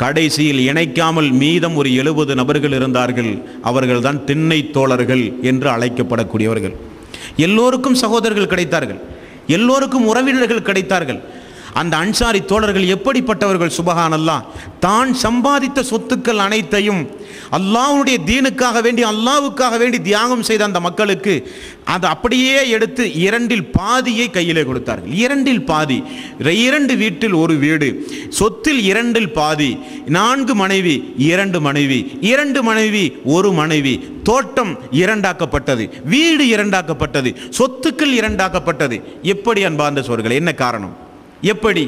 கடைசியில் இணைக்காமல் மீதம் ஒரு 70 நபர்கள் இருந்தார்கள். அவர்கள்தான் திண்ணை தோழர்கள் என்று அழைக்கப்படக்கூடியவர்கள். எல்லோருக்கும் சகோதரர்கள் கிடைத்தார்கள், எல்லோருக்கும் உறவினர்கள் கிடைத்தார்கள். அந்த அன்சாரி தோழர்கள் எப்படிப்பட்டவர்கள்? சுபஹானல்லாஹ், தான் சம்பாதித்த சொத்துக்கள் அனைத்தையும் அல்லாஹ்வுடைய தீனுக்காக வேண்டி, அல்லாஹ்வுக்காக வேண்டி தியாகம் செய்த அந்த மக்களுக்கு அதை அப்படியே எடுத்து 2இல் பாதியை கையிலே கொடுத்தார்கள். 2இல் பாதி. 2 வீட்டில் ஒரு வீடு, சொத்தில் 2இல் பாதி. 4 மனைவி, 2 மனைவி, 2 மனைவி, 1 மனைவி. தோட்டம் 2ஆக்கப்பட்டது, வீடு 2ஆக்கப்பட்டது, சொத்துக்கள் 2ஆக்கப்பட்டது. எப்படி அன்பார்ந்த சோர்களே? என்ன காரணம்? எப்படி?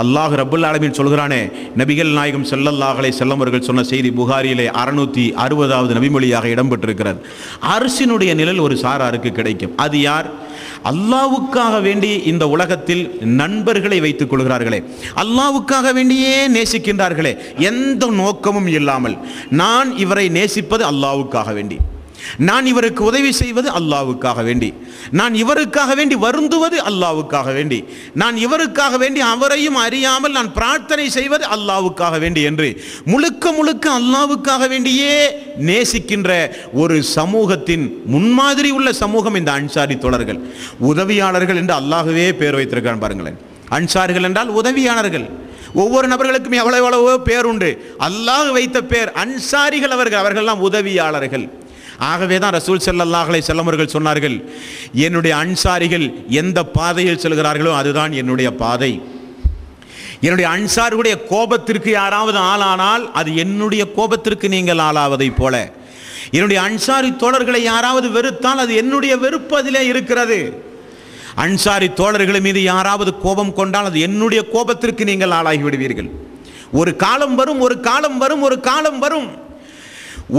அல்லாஹ் ரப்பல் ஆலமீன் சொல்கிறானே, நபிகள் நாயகம் ஸல்லல்லாஹு அலைஹி வஸல்லம் அவர்கள் சொன்ன செய்தி புகாரியிலே 660வது நபிமொழியாக இடம்பெற்றிருக்கிறது. அரசினுடைய நிழல் ஒரு சாராருக்கு கிடைக்கும். அது யார்? அல்லாஹ்வுக்காக வேண்டி இந்த உலகத்தில் நண்பர்களை வைத்துக் கொள்கிறார்களே, அல்லாஹ்வுக்காக வேண்டியே நேசிக்கின்றார்களே, எந்த நோக்கமும் இல்லாமல், நான் இவரை நேசிப்பது அல்லாஹ்வுக்காக வேண்டி, நான் இவருக்கு உதவி செய்வது அல்லாஹ்வுக்காக வேண்டி, நான் இவருக்காக வேண்டி வருந்துவது அல்லாஹ்வுக்காக வேண்டி, நான் இவருக்காக வேண்டி அவரையும் அறியாமல் நான் பிரார்த்தனை செய்வது அல்லாஹ்வுக்காக வேண்டி என்று முழுக்க அல்லாஹ்வுக்காக வேண்டியே நேசிக்கின்ற ஒரு சமூகத்தின் முன்மாதிரி உள்ள சமூகம் இந்த அன்சாரி தோழர்கள். உதவியாளர்கள் என்று அல்லாஹ்வே பேர் வைத்திருக்கான் பாருங்களேன். அன்சாரிகள் என்றால் உதவியாளர்கள். ஒவ்வொரு நபர்களுக்கும் எவ்வளவோ பேர் உண்டு. அல்லாஹ் வைத்த பேர் அன்சாரிகள். அவர்கள்லாம் உதவியாளர்கள். ஆகவே தான் ரசூல் ஸல்லல்லாஹு அலைஹி வஸல்லம் அவர்கள் சொன்னார்கள், என்னுடைய அன்சாரிகள் எந்த பாதையில் செல்கிறார்களோ அதுதான் என்னுடைய பாதை. என்னுடைய அன்சாருடைய கோபத்திற்கு யாராவது ஆளானால் அது என்னுடைய கோபத்திற்கு நீங்கள் ஆளாவதைப் போல, என்னுடைய அன்சாரி தோழர்களை யாராவது வெறுத்தால் அது என்னுடைய வெறுப்பு அதிலே இருக்கிறது. அன்சாரி தோழர்கள் மீது யாராவது கோபம் கொண்டால் அது என்னுடைய கோபத்திற்கு நீங்கள் ஆளாகி விடுவீர்கள். ஒரு காலம் வரும், ஒரு காலம் வரும், ஒரு காலம் வரும்,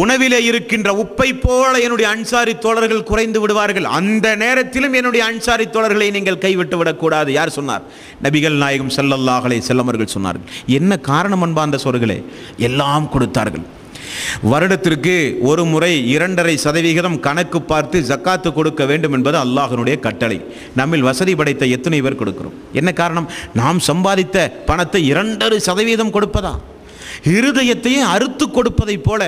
உணவிலே இருக்கின்ற உப்பை போல என்னுடைய அன்சாரி தோழர்கள் குறைந்து விடுவார்கள். அந்த நேரத்திலும் என்னுடைய அன்சாரி தோழர்களை நீங்கள் கைவிட்டு விடக்கூடாது. யார் சொன்னார்? நபிகள் நாயகம் ஸல்லல்லாஹு அலைஹி வஸல்லம் அவர்கள் சொன்னார்கள். என்ன காரணம் அன்பார்ந்த சோர்களே? எல்லாம் கொடுத்தார்கள். வருடத்திற்கு ஒரு முறை 2.5% கணக்கு பார்த்து ஜக்காத்து கொடுக்க வேண்டும் என்பது அல்லாஹ்வினுடைய கட்டளை. நம்மில் வசதி படைத்த எத்தனை பேர் கொடுக்கிறோம்? என்ன காரணம்? நாம் சம்பாதித்த பணத்தை 2.5% கொடுப்பதா? இருதயத்தையே அறுத்து கொடுப்பதை போல,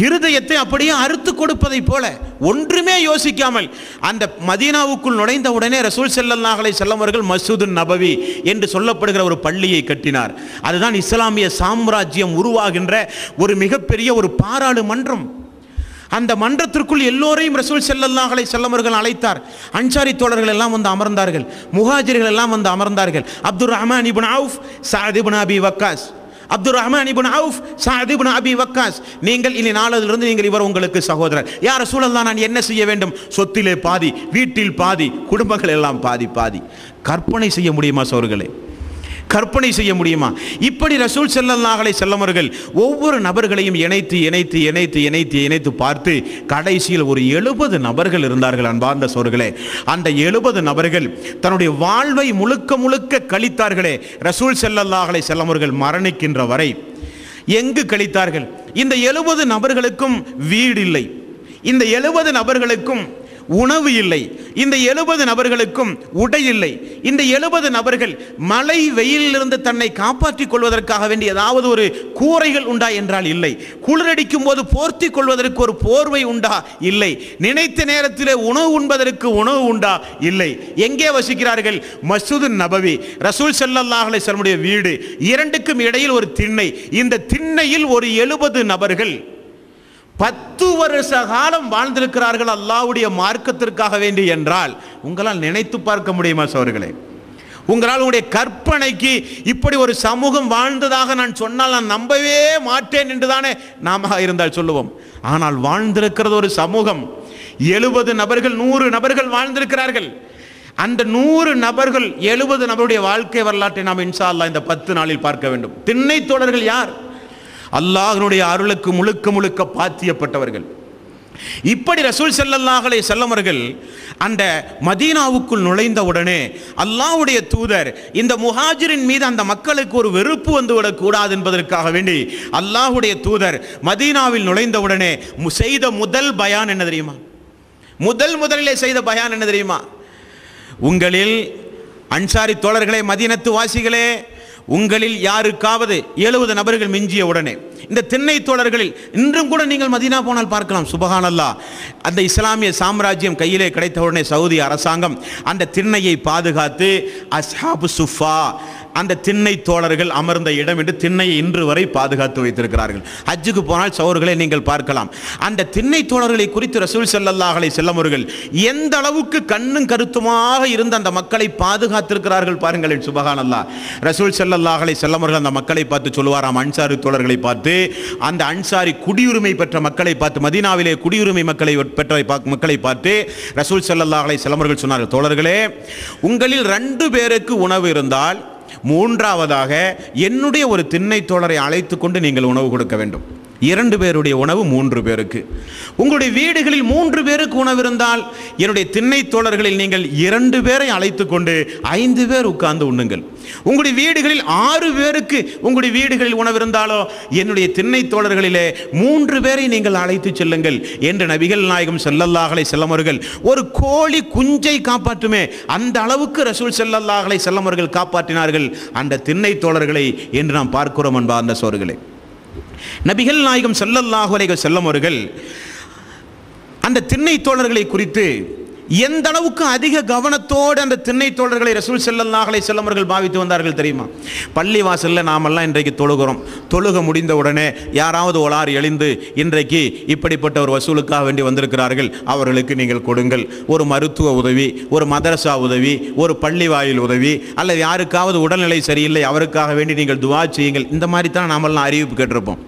இருதயத்தை அப்படியே அறுத்து கொடுப்பதை போல, ஒன்றுமே யோசிக்காமல் அந்த மதீனாவுக்குள் நுழைந்த உடனே ரசூல் ஸல்லல்லாஹு அலைஹி வஸல்லம் அவர்கள் மஸ்ஜிதுன் நபவி என்று சொல்லப்படுகிற ஒரு பள்ளியை கட்டினார். அதுதான் இஸ்லாமிய சாம்ராஜ்யம் உருவாகின்ற ஒரு மிகப்பெரிய ஒரு பாராளுமன்றம். அந்த மன்றத்திற்குள் எல்லோரையும் ரசூல் ஸல்லல்லாஹு அலைஹி வஸல்லம் அவர்கள் அழைத்தார். அன்சாரி தோழர்கள் எல்லாம் வந்து அமர்ந்தார்கள், முஹாஜிர்கள் எல்லாம் வந்து அமர்ந்தார்கள். அப்துர் ரஹ்மான் இப்னு அவுஃப், சஅத் இப்னு அபி வக்காஸ், அப்துர் ரஹ்மான் இப்னு அவுஃப், சஅத் இப்னு அபி வக்காஸ், நீங்கள் இனி நாளிலிருந்து நீங்கள் இவர் உங்களுக்கு சகோதரர். யா ரசூலல்லாஹ், நான் என்ன செய்ய வேண்டும்? சொத்திலே பாதி, வீட்டில் பாதி, குடும்பங்கள் எல்லாம் பாதி பாதி. கற்பனை செய்ய முடியுமா சோர்களே? கற்பனை செய்ய முடியுமா? இப்படி ரசூல் ஸல்லல்லாஹு அலைஹி வஸல்லம் அவர்கள் ஒவ்வொரு நபர்களையும் இணைத்து இணைத்து இணைத்து இணைத்து இணைத்து பார்த்து கடைசியில் ஒரு 70 நபர்கள் இருந்தார்கள். அன்பார்ந்த சோர்களே, அந்த 70 நபர்கள் தன்னுடைய வாழ்வை முழுக்க முழுக்க கழித்தார்களே. ரசூல் ஸல்லல்லாஹு அலைஹி வஸல்லம் அவர்கள் மரணிக்கின்ற வரை எங்கு கழித்தார்கள்? இந்த 70 நபர்களுக்கும் வீடு இல்லை, இந்த 70 நபர்களுக்கும் உணவு இல்லை, இந்த 70 நபர்களுக்கும் உடை இல்லை. இந்த 70 நபர்கள் மழை வெயிலிலிருந்து தன்னை காப்பாற்றிக் கொள்வதற்காக வேண்டிய ஏதாவது ஒரு கூரைகள் உண்டா என்றால் இல்லை. குளிரடிக்கும் போது போர்த்தி கொள்வதற்கு ஒரு போர்வை உண்டா? இல்லை. நினைத்த நேரத்திலே உணவு உண்பதற்கு உணவு உண்டா? இல்லை. எங்கே வசிக்கிறார்கள்? மஸ்ஜிதுன் நபவி, ரசூல் ஸல்லல்லாஹு அலைஹி வஸல்லம் வீடு, இரண்டுக்கும் இடையில் ஒரு திண்ணை. இந்த திண்ணையில் ஒரு 70 நபர்கள் 10 வருஷ காலம் வாழ்ந்திருக்கிறார்கள் அல்லாஹ்வுடைய மார்க்கத்திற்காக வேண்டி என்றால் உங்களால் நினைத்து பார்க்க முடியுமா சோர்களே? உங்களால் உங்களுடைய கற்பனைக்கு இப்படி ஒரு சமூகம் வாழ்ந்ததாக நான் சொன்னால் நான் நம்பவே மாட்டேன் என்றுதானே நாம இருந்தால் சொல்லுவோம். ஆனால் வாழ்ந்திருக்கிறது ஒரு சமூகம். 70 நபர்கள், 100 நபர்கள் வாழ்ந்திருக்கிறார்கள். அந்த 100 நபர்கள், 70 நபருடைய வாழ்க்கை வரலாற்றை நாம் இன்ஷா அல்லாஹ் இந்த 10 நாளில் பார்க்க வேண்டும். திண்ணை தோழர்கள் யார்? அல்லாஹ்வினுடைய அருளுக்கு முழுக்க முழுக்க பாத்தியப்பட்டவர்கள். இப்படி ரசூல் ஸல்லல்லாஹு அலைஹி வஸல்லம் அவர்கள் அந்த மதீனாவுக்குள் நுழைந்த உடனே அல்லாஹ்வுடைய தூதர் இந்த முஹாஜிரின் மீது அந்த மக்களுக்கு ஒரு வெறுப்பு வந்துவிடக் கூடாது என்பதற்காக வேண்டி அல்லாஹ்வுடைய தூதர் மதீனாவில் நுழைந்த உடனே செய்த முதல் பயான் என்ன தெரியுமா? முதலிலே செய்த பயான் என்ன தெரியுமா? உங்களில் அன்சாரி தோழர்களே, மதீனத்து வாசிகளே, உங்களில் யாருக்காவது 70 நபர்கள் மிஞ்சிய உடனே இந்த திண்ணை தோழர்களில் இன்றும் கூட நீங்கள் மதீனா போனால் பார்க்கலாம். சுபஹானல்லாஹ், அந்த இஸ்லாமிய சாம்ராஜ்யம் கையிலே கிடைத்த உடனே சவுதி அரசாங்கம் அந்த திண்ணையை பாதுகாத்து அஸ்ஹாபு சுஃபா, அந்த திண்ணை தோழர்கள் அமர்ந்த இடம் என்று திண்ணையை இன்று வரை பாதுகாத்து வைத்திருக்கிறார்கள். ஹஜ்ஜுக்கு போனால் சௌர்களே நீங்கள் பார்க்கலாம். அந்த திண்ணை தோழர்களை குறித்து ரசூல் ஸல்லல்லாஹு அலைஹி வஸல்லம் அவர்கள் எந்த அளவுக்கு கண்ணும் கருத்துமாக இருந்த அந்த மக்களை பாதுகாத்திருக்கிறார்கள் பாருங்களேன். சுபஹானல்லாஹ், ரசூல் ஸல்லல்லாஹு அலைஹி வஸல்லம் அவர்கள் அந்த மக்களை பார்த்து சொல்லுவாராம், அன்சாரி தோழர்களை பார்த்து, அந்த அன்சாரி குடியுரிமை பெற்ற மக்களை பார்த்து, மதீனாவிலே குடியுரிமை மக்களை பெற்ற மக்களை பார்த்து ரசூல் ஸல்லல்லாஹு அலைஹி வஸல்லம் அவர்கள் சொன்னார்கள், தோழர்களே, உங்களில் 2 பேருக்கு உணவு இருந்தால் மூன்றாவதாக என்னுடைய ஒரு திண்ணை தோழரை அழைத்து கொண்டு நீங்கள் உணவு கொடுக்க வேண்டும். 2 பேருடைய உணவு 3 பேருக்கு. உங்களுடைய வீடுகளில் 3 பேருக்கு உணவு இருந்தால் என்னுடைய திண்ணை தோழர்களில் நீங்கள் 2 பேரை அழைத்து கொண்டு 5 பேர் உட்கார்ந்து உண்ணுங்கள். உங்களுடைய வீடுகளில் 6 பேருக்கு உங்களுடைய வீடுகளில் உணவு இருந்தாலோ என்னுடைய திண்ணை தோழர்களிலே 3 பேரை நீங்கள் அழைத்து செல்லுங்கள் என்று நபிகள் நாயகம் ஸல்லல்லாஹு அலைஹி வஸல்லம் அவர்கள் ஒரு கோழி குஞ்சை காப்பாற்றுமே அந்த அளவுக்கு ரசூல் ஸல்லல்லாஹு அலைஹி வஸல்லம் அவர்கள் காப்பாற்றினார்கள் அந்த திண்ணை தோழர்களை என்று நாம் பார்க்கிறோம். அன்பார்ந்த சோர்களே, நபிகள் நாயகம் ஸல்லல்லாஹு அலைஹி வஸல்லம் அவர்கள் அந்த திண்ணை தோழர்களை குறித்து எந்த அளவுக்கு அதிக கவனத்தோடு அந்த திண்ணை தோழர்களை ரசூல் ஸல்லல்லாஹு அலைஹி வஸல்லம் அவர்கள் பாவித்து வந்தார்கள் தெரியுமா? பள்ளி வாசலில் நாமெல்லாம் இன்றைக்கு தொழுகிறோம். தொழுக முடிந்த உடனே யாராவது ஒலார் எழுந்து இன்றைக்கு இப்படிப்பட்ட ஒரு வசூலுக்காக வேண்டி வந்திருக்கிறார்கள், அவர்களுக்கு நீங்கள் கொடுங்கள். ஒரு மருத்துவ உதவி, ஒரு மதரசா உதவி, ஒரு பள்ளி வாயில் உதவி, அல்லது யாருக்காவது உடல்நிலை சரியில்லை அவருக்காக வேண்டி நீங்கள் துஆ செய்யுங்கள். இந்த மாதிரி தான் நாமெல்லாம் அறிவிப்பு கேட்டிருப்போம்.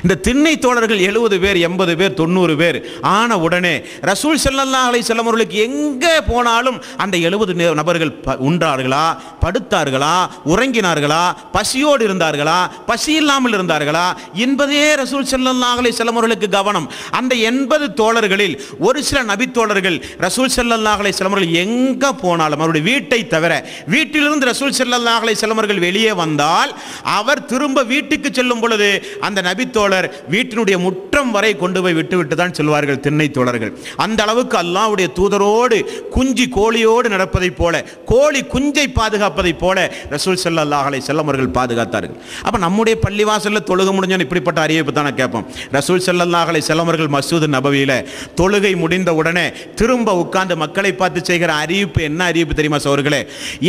இந்த திண்ணை தோழர்கள் 70 பேர் 80 பேர் 90 பேர் ஆன உடனே ரசூல் ஸல்லல்லாஹு அலைஹி வஸல்லம் அவர்களுக்கு எங்கே போனாலும் அந்த 70 நபர்கள் உண்டார்களா, படுத்தார்களா, உறங்கினார்களா, பசியோடு இருந்தார்களா, பசி இல்லாமல் இருந்தார்களா என்பதே ரசூல் ஸல்லல்லாஹு அலைஹி வஸல்லம் அவர்களுக்கு கவனம். அந்த 80 தோழர்களில் ஒரு சில நபி தோழர்கள் ரசூல் ஸல்லல்லாஹு அலைஹி வஸல்லம் அவர்கள் எங்கே போனாலும் அவருடைய வீட்டை தவிர, வீட்டிலிருந்து ரசூல் ஸல்லல்லாஹு அலைஹி வஸல்லம் அவர்கள் வெளியே வந்தால் அவர் திரும்ப வீட்டுக்கு செல்லும் பொழுது அந்த நபி தோழர் வீட்டினுடைய முற்றம் வரை கொண்டு போய் விட்டு தான் செல்வார்கள் திண்ணை தோழர்கள். அந்த அளவுக்கு அல்லாஹ்வுடைய தூதரோடு குஞ்சு கோழியோடு நடப்பதைப் போல, கோழி குஞ்சை பாதுகாப்பதைப் போல ரசூல் ஸல்லல்லாஹு அலைஹி வஸல்லம் அவர்கள் பாதுகாத்தார்கள். அப்போ நம்முடைய பள்ளிவாசலில் தொழுக முடிஞ்சோன்னு இப்படிப்பட்ட அறிவிப்பு தானே கேட்போம். ரசூல் ஸல்லல்லாஹு அலைஹி வஸல்லம் அவர்கள் மஸ்ஜித் நபவியில் தொழுகை முடிந்த உடனே திரும்ப உட்கார்ந்து மக்களை பார்த்து செய்கிற அறிவிப்பு என்ன அறிவிப்பு தெரியுமா சகோதரர்களே?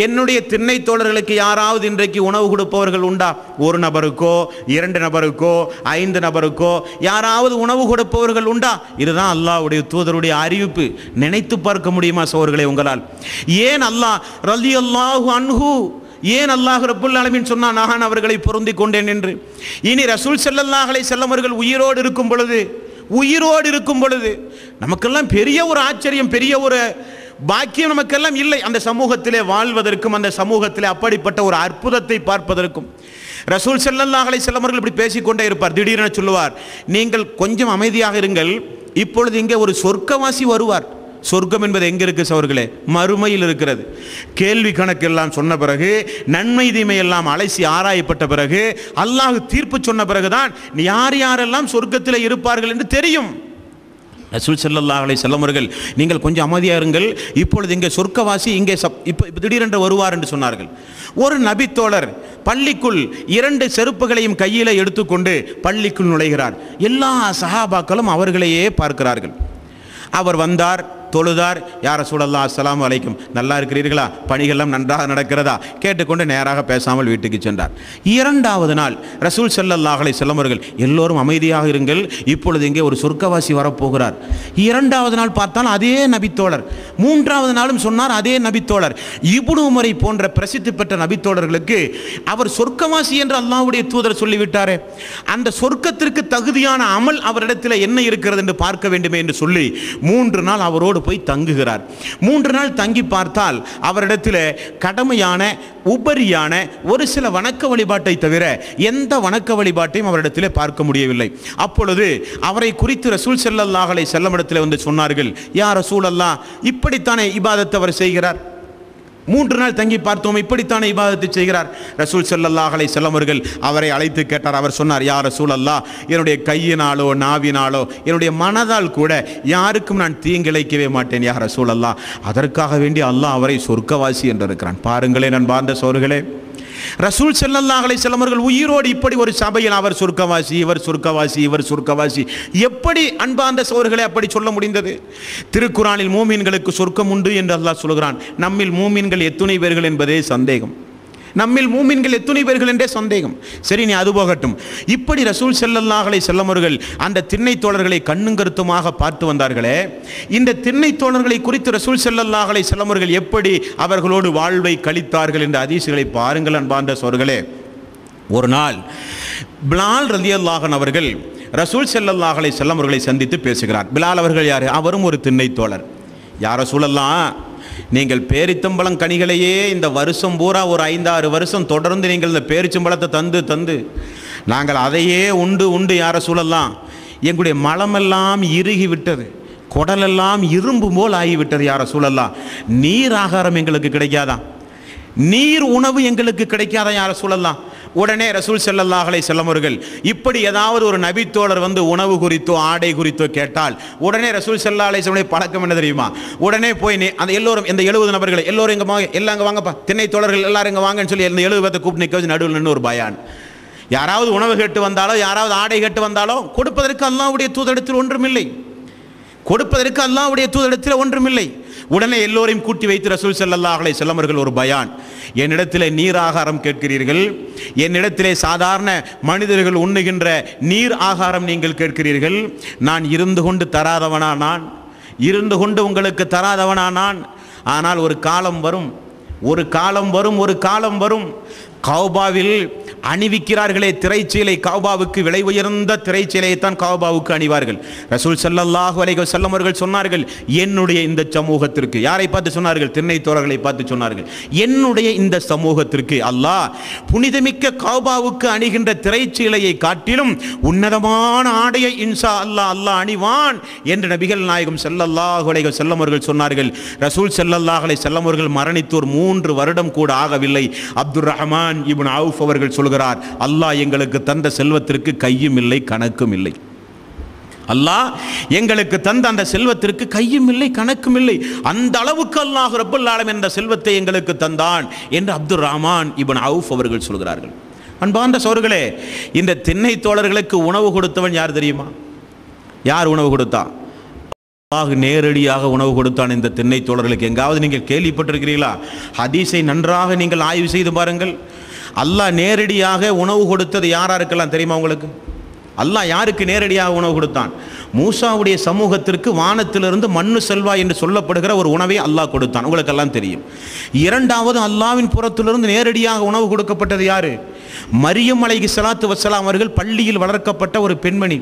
என்னுடைய திண்ணை தோழர்களுக்கு யாராவது இன்றைக்கு உணவு கொடுப்பவர்கள் உண்டா? ஒரு நபருக்கோ 2 நபருக்கோ 5 நபருக்கோ யாராவது உணவு கொடுப்பவர்கள் உண்டா? இதுதான் அல்லாஹ்வுடைய தூதருடைய அறிவிப்பு. நினைத்து பார்க்க முடியுமா சகோதரர்களே உங்களால்? ஏன் அல்லாஹ் ரலியல்லாஹு அன்ஹு, ஏன் அல்லாஹ் ரப்புல் ஆலமீன் சொன்னான் நான் அவர்களை பொருந்திக் கொண்டேன் என்று? இனி ரசூல் ஸல்லல்லாஹு அலைஹி வஸல்லம் அவர்கள் உயிரோடு இருக்கும் பொழுது நமக்கெல்லாம் பெரிய ஒரு ஆச்சரியம், பெரிய ஒரு பாக்கியம் நமக்கெல்லாம் இல்லை. அந்த சமூகத்திலே வாழ்வதற்கும் அந்த சமூகத்திலே அப்படிப்பட்ட ஒரு அற்புதத்தை பார்ப்பதற்கும் ரசூல் ஸல்லல்லாஹு அலைஹி வஸல்லம் அவர்கள் இப்படி பேசிக்கொண்டே இருப்பார். திடீரென சொல்லுவார், நீங்கள் கொஞ்சம் அமைதியாக இருங்கள், இப்பொழுது இங்கே ஒரு சொர்க்கவாசி வருவார். சொர்க்கம் என்பது எங்கே இருக்குது சகோதரர்களே? மறுமையில் இருக்கிறது. கேள்வி கணக்கெல்லாம் சொன்ன பிறகு, நன்மை தீமை எல்லாம் அலசி ஆராயப்பட்ட பிறகு, அல்லாஹ் தீர்ப்பு சொன்ன பிறகுதான் யார் யாரெல்லாம் சொர்க்கத்தில் இருப்பார்கள் என்று தெரியும். ரசூல் ஸல்லல்லாஹு அலைஹி வஸல்லம் அவர்கள் நீங்கள் கொஞ்சம் அமைதியாக இருங்கள், இப்பொழுது இங்கே சொர்க்கவாசி இங்கே இப்போ திடீரென்று வருவார் என்று சொன்னார்கள். ஒரு நபித்தோழர் பள்ளிக்குள் 2 செருப்புகளையும் கையில் எடுத்துக்கொண்டு பள்ளிக்குள் நுழைகிறார். எல்லா சஹாபாக்களும் அவர்களையே பார்க்கிறார்கள். அவர் வந்தார், தொழுதார். யா ரசூலல்லாஹ் அஸ்ஸலாமு அலைக்கும், நல்லா இருக்கிறீர்களா, பணிகள்லாம் நன்றாக நடக்கிறதா கேட்டுக்கொண்டு நேராக பேசாமல் வீட்டுக்கு சென்றார். 2வது நாள் ரசூல் ஸல்லல்லாஹு அலைஹி வஸல்லம் அவர்கள் எல்லோரும் அமைதியாக இருங்கள், இப்பொழுது இங்கே ஒரு சொர்க்கவாசி வரப்போகிறார். 2வது நாள் பார்த்தால் அதே நபித்தோழர், 3வது நாளும் சொன்னார் அதே நபித்தோழர். இப்னு உமரை போன்ற பிரசித்தி பெற்ற நபித்தோழர்களுக்கு அவர் சொர்க்கவாசி என்று அல்லாஹ்வுடைய தூதர் சொல்லிவிட்டாரே, அந்த சொர்க்கத்திற்கு தகுதியான அமல் அவரிடத்தில் என்ன இருக்கிறது என்று பார்க்க வேண்டுமே என்று சொல்லி 3 நாள் அவரோடு போய் தங்குகிறார். 3 நாள் தங்கி பார்த்தால் அவரிடத்தில் கடமையான உபரியான ஒரு சில வணக்க வழிபாட்டை தவிர எந்த வணக்க வழிபாட்டையும் அவரிடத்தில் பார்க்க முடியவில்லை. அப்பொழுது அவரை குறித்து ரசூல் ஸல்லல்லாஹு அலைஹி வஸல்லம் இடத்தில் வந்து சொன்னார்கள், யா ரசூலல்லாஹ், இப்படித்தானே இபாதத்தை அவர் செய்கிறார்? 3 நாள் தங்கி பார்த்தோம், இப்படித்தானே இபாதத்தை செய்கிறார். ரசூல் ஸல்லல்லாஹு அலைஹி வஸல்லம் அவர்கள் அவரை அழைத்து கேட்டார். அவர் சொன்னார், யா ரசூலல்லாஹ், என்னுடைய கையினாலோ நாவினாலோ என்னுடைய மனதால் கூட யாருக்கும் நான் தீங்கிழைக்கவே மாட்டேன் யா ரசூலல்லாஹ். அதற்காக வேண்டி அல்லாஹ் அவரை சொர்க்கவாசி என்று இருக்கிறான். பாருங்களேன் அன்பார்ந்த சகோதரர்களே, ரசூல் ஸல்லல்லாஹு அலைஹி வஸல்லம் அவர்கள் உயிரோடு இப்படி ஒரு சபையில் அவர் சொர்க்கவாசி, இவர் சொர்க்கவாசி, இவர் சொர்க்கவாசி, எப்படி அன்பார்ந்த சகோதரர்களே அப்படி சொல்ல முடிந்தது? திருக்குர்ஆனில் மூமின்களுக்கு சொர்க்கம் உண்டு என்று அல்லாஹ் சொல்கிறான். நம்மில் மூமின்கள் எத்துணை பேர்கள் என்பதே சந்தேகம். நம்மில் மூமின்கள் எத்துணை பேர்கள் என்றே சந்தேகம். சரி, நீ அது போகட்டும். இப்படி ரசூல் ஸல்லல்லாஹு அலைஹி வஸல்லம் அவர்கள் அந்த திண்ணை தோழர்களை கண்ணும் கருத்துமாக பார்த்து வந்தார்களே, இந்த திண்ணை தோழர்களை குறித்து ரசூல் ஸல்லல்லாஹு அலைஹி வஸல்லம் அவர்கள் எப்படி அவர்களோடு வாழ்வை கழித்தார்கள் என்ற ஹதீஸ்களை பாருங்கள் அன்பார்ந்த சகோதரர்களே. ஒரு நாள் பிலால் ரலியல்லாஹு அன்ஹு அவர்கள் ரசூல் ஸல்லல்லாஹு அலைஹி வஸல்லம் அவர்களை சந்தித்து பேசுகிறார். பிலால் அவர்கள் யார்? அவரும் ஒரு திண்ணை தோழர். யா ரசூலல்லாஹ், நீங்கள் பேரித்தம்பழம் கனிகளையே இந்த வருஷம் பூரா ஒரு 5-6 வருஷம் தொடர்ந்து நீங்கள் இந்த பேரிச்சம்பழத்தை தந்து நாங்கள் அதையே உண்டு யா ரசூலல்லாஹ், எங்களுடைய மலமெல்லாம் இறுகி விட்டது, குடலெல்லாம் இரும்பு போல் ஆகிவிட்டது யா ரசூலல்லாஹ். நீர் ஆகாரம் எங்களுக்கு கிடைக்காதா? நீர் உணவு எங்களுக்கு கிடைக்காதா யா ரசூலல்லாஹ்? உடனே ரசூல் ஸல்லல்லாஹு அலைஹி வஸல்லம் அவர்கள் இப்படி ஏதாவது ஒரு நபித்தோழர் வந்து உணவு குறித்தோ ஆடை குறித்தோ கேட்டால் உடனே ரசூல் ஸல்லல்லாஹு அலைஹி வஸல்லம் பழக்கம் என்ன தெரியுமா? உடனே போய் அந்த எல்லோரும் இந்த 70 நபர்களை எல்லோரும் எல்லாம் இங்கே வாங்கப்பா, திண்ணை தோழர்கள் எல்லாரும் இங்கே வாங்கன்னு சொல்லி இந்த 70 பேர்த்தை கூப்பிட்டு நிற்க வச்சு நடுவில் நின்று ஒரு பயான். யாராவது உணவு கேட்டு வந்தாலோ யாராவது ஆடை கேட்டு வந்தாலோ கொடுப்பதற்கு அல்லாஹ்வுடைய தூதரிடத்தில் ஒன்றுமில்லை, கொடுப்பதற்கு அல்லாஹ்வுடைய தூதரிடத்தில் ஒன்றுமில்லை. உடனே எல்லோரையும் கூட்டி வைத்து ரசூல் ஸல்லல்லாஹு அலைஹி வஸல்லம் அவர்கள் ஒரு பயான், என்னிடத்திலே நீர் ஆகாரம் கேட்கிறீர்கள், என்னிடத்திலே சாதாரண மனிதர்கள் உண்ணுகின்ற நீர் ஆகாரம் நீங்கள் கேட்கிறீர்கள், நான் இருந்து கொண்டு தராதவனா? நான் இருந்து கொண்டு உங்களுக்கு தராதவனா? நான் ஆனால் ஒரு காலம் வரும், ஒரு காலம் வரும் கௌபாவில் அணிவிக்கிறார்களே திரைச்சீலை, கௌபாவுக்கு விலை உயர்ந்த திரைச்சீலையைத்தான் கௌபாவுக்கு அணிவார்கள். ரசூல் ஸல்லல்லாஹு அலைஹி வஸல்லம் அவர்கள் சொன்னார்கள், என்னுடைய இந்த சமூகத்திற்கு, யாரை பார்த்து சொன்னார்கள்? திண்ணை தோழர்களை பார்த்து சொன்னார்கள், என்னுடைய இந்த சமூகத்திற்கு அல்லாஹ் புனிதமிக்க கௌபாவுக்கு அணிகின்ற திரைச்சீலையை காட்டிலும் உன்னதமான ஆடையை இன்ஷா அல்லாஹ் அணிவான் என்று நபிகள் நாயகம் ஸல்லல்லாஹு அலைஹி வஸல்லம் அவர்கள் சொன்னார்கள். ரசூல் ஸல்லல்லாஹு அலைஹி வஸல்லம் அவர்கள் மரணித்தோர் 3 வருடம் கூட ஆகவில்லை. அப்துர் ரஹ்மான் இப்னு அவுஃப் அவர்கள் சொல்கிறார், அல்லாஹ் எங்களுக்கு தந்த செல்வத்திற்கு கையும் இல்லை கணக்கும் இல்லை. அல்லாஹ் எங்களுக்கு தந்த அந்த செல்வத்திற்கு கையும் இல்லை கணக்கும் இல்லை, அந்த அளவுக்கு அல்லாஹ் ரப்பல் ஆலமீன் என்ற செல்வத்தை எங்களுக்கு தந்தான் என்று அப்துர் ரஹ்மான் இப்னு அவுஃப் அவர்கள் சொல்கிறார்கள். அன்பார்ந்த சகோதரர்களே, இந்த திண்ணை தோழர்களுக்கு உணவு கொடுத்தவன் யார் தெரியுமா? யார் உணவு கொடுத்தா? அல்லாஹ் நேரடியாக உணவு கொடுத்தான் இந்த திண்ணை தோழர்களுக்கு. எங்காவது நீங்கள் கேள்விப்பட்டிருக்கிறீர்களா? ஹதீஸை நன்றாக நீங்கள் ஆய்வு செய்து பாருங்கள். அல்லாஹ் நேரடியாக உணவு கொடுத்தது யாராருக்கெல்லாம் தெரியுமா உங்களுக்கு? அல்லாஹ் யாருக்கு நேரடியாக உணவு கொடுத்தான்? மூசாவுடைய சமூகத்திற்கு வானத்திலிருந்து மண்ணு செல்வா என்று சொல்லப்படுகிற ஒரு உணவை அல்லாஹ் கொடுத்தான், உங்களுக்கெல்லாம் தெரியும். இரண்டாவது, அல்லாஹ்வின் புறத்திலிருந்து நேரடியாக உணவு கொடுக்கப்பட்டது யாரு? மரியம் அலைஹிஸ்ஸலாத்து வஸ்ஸலாம் அவர்கள் பள்ளியில் வளர்க்கப்பட்ட ஒரு பெண்மணி.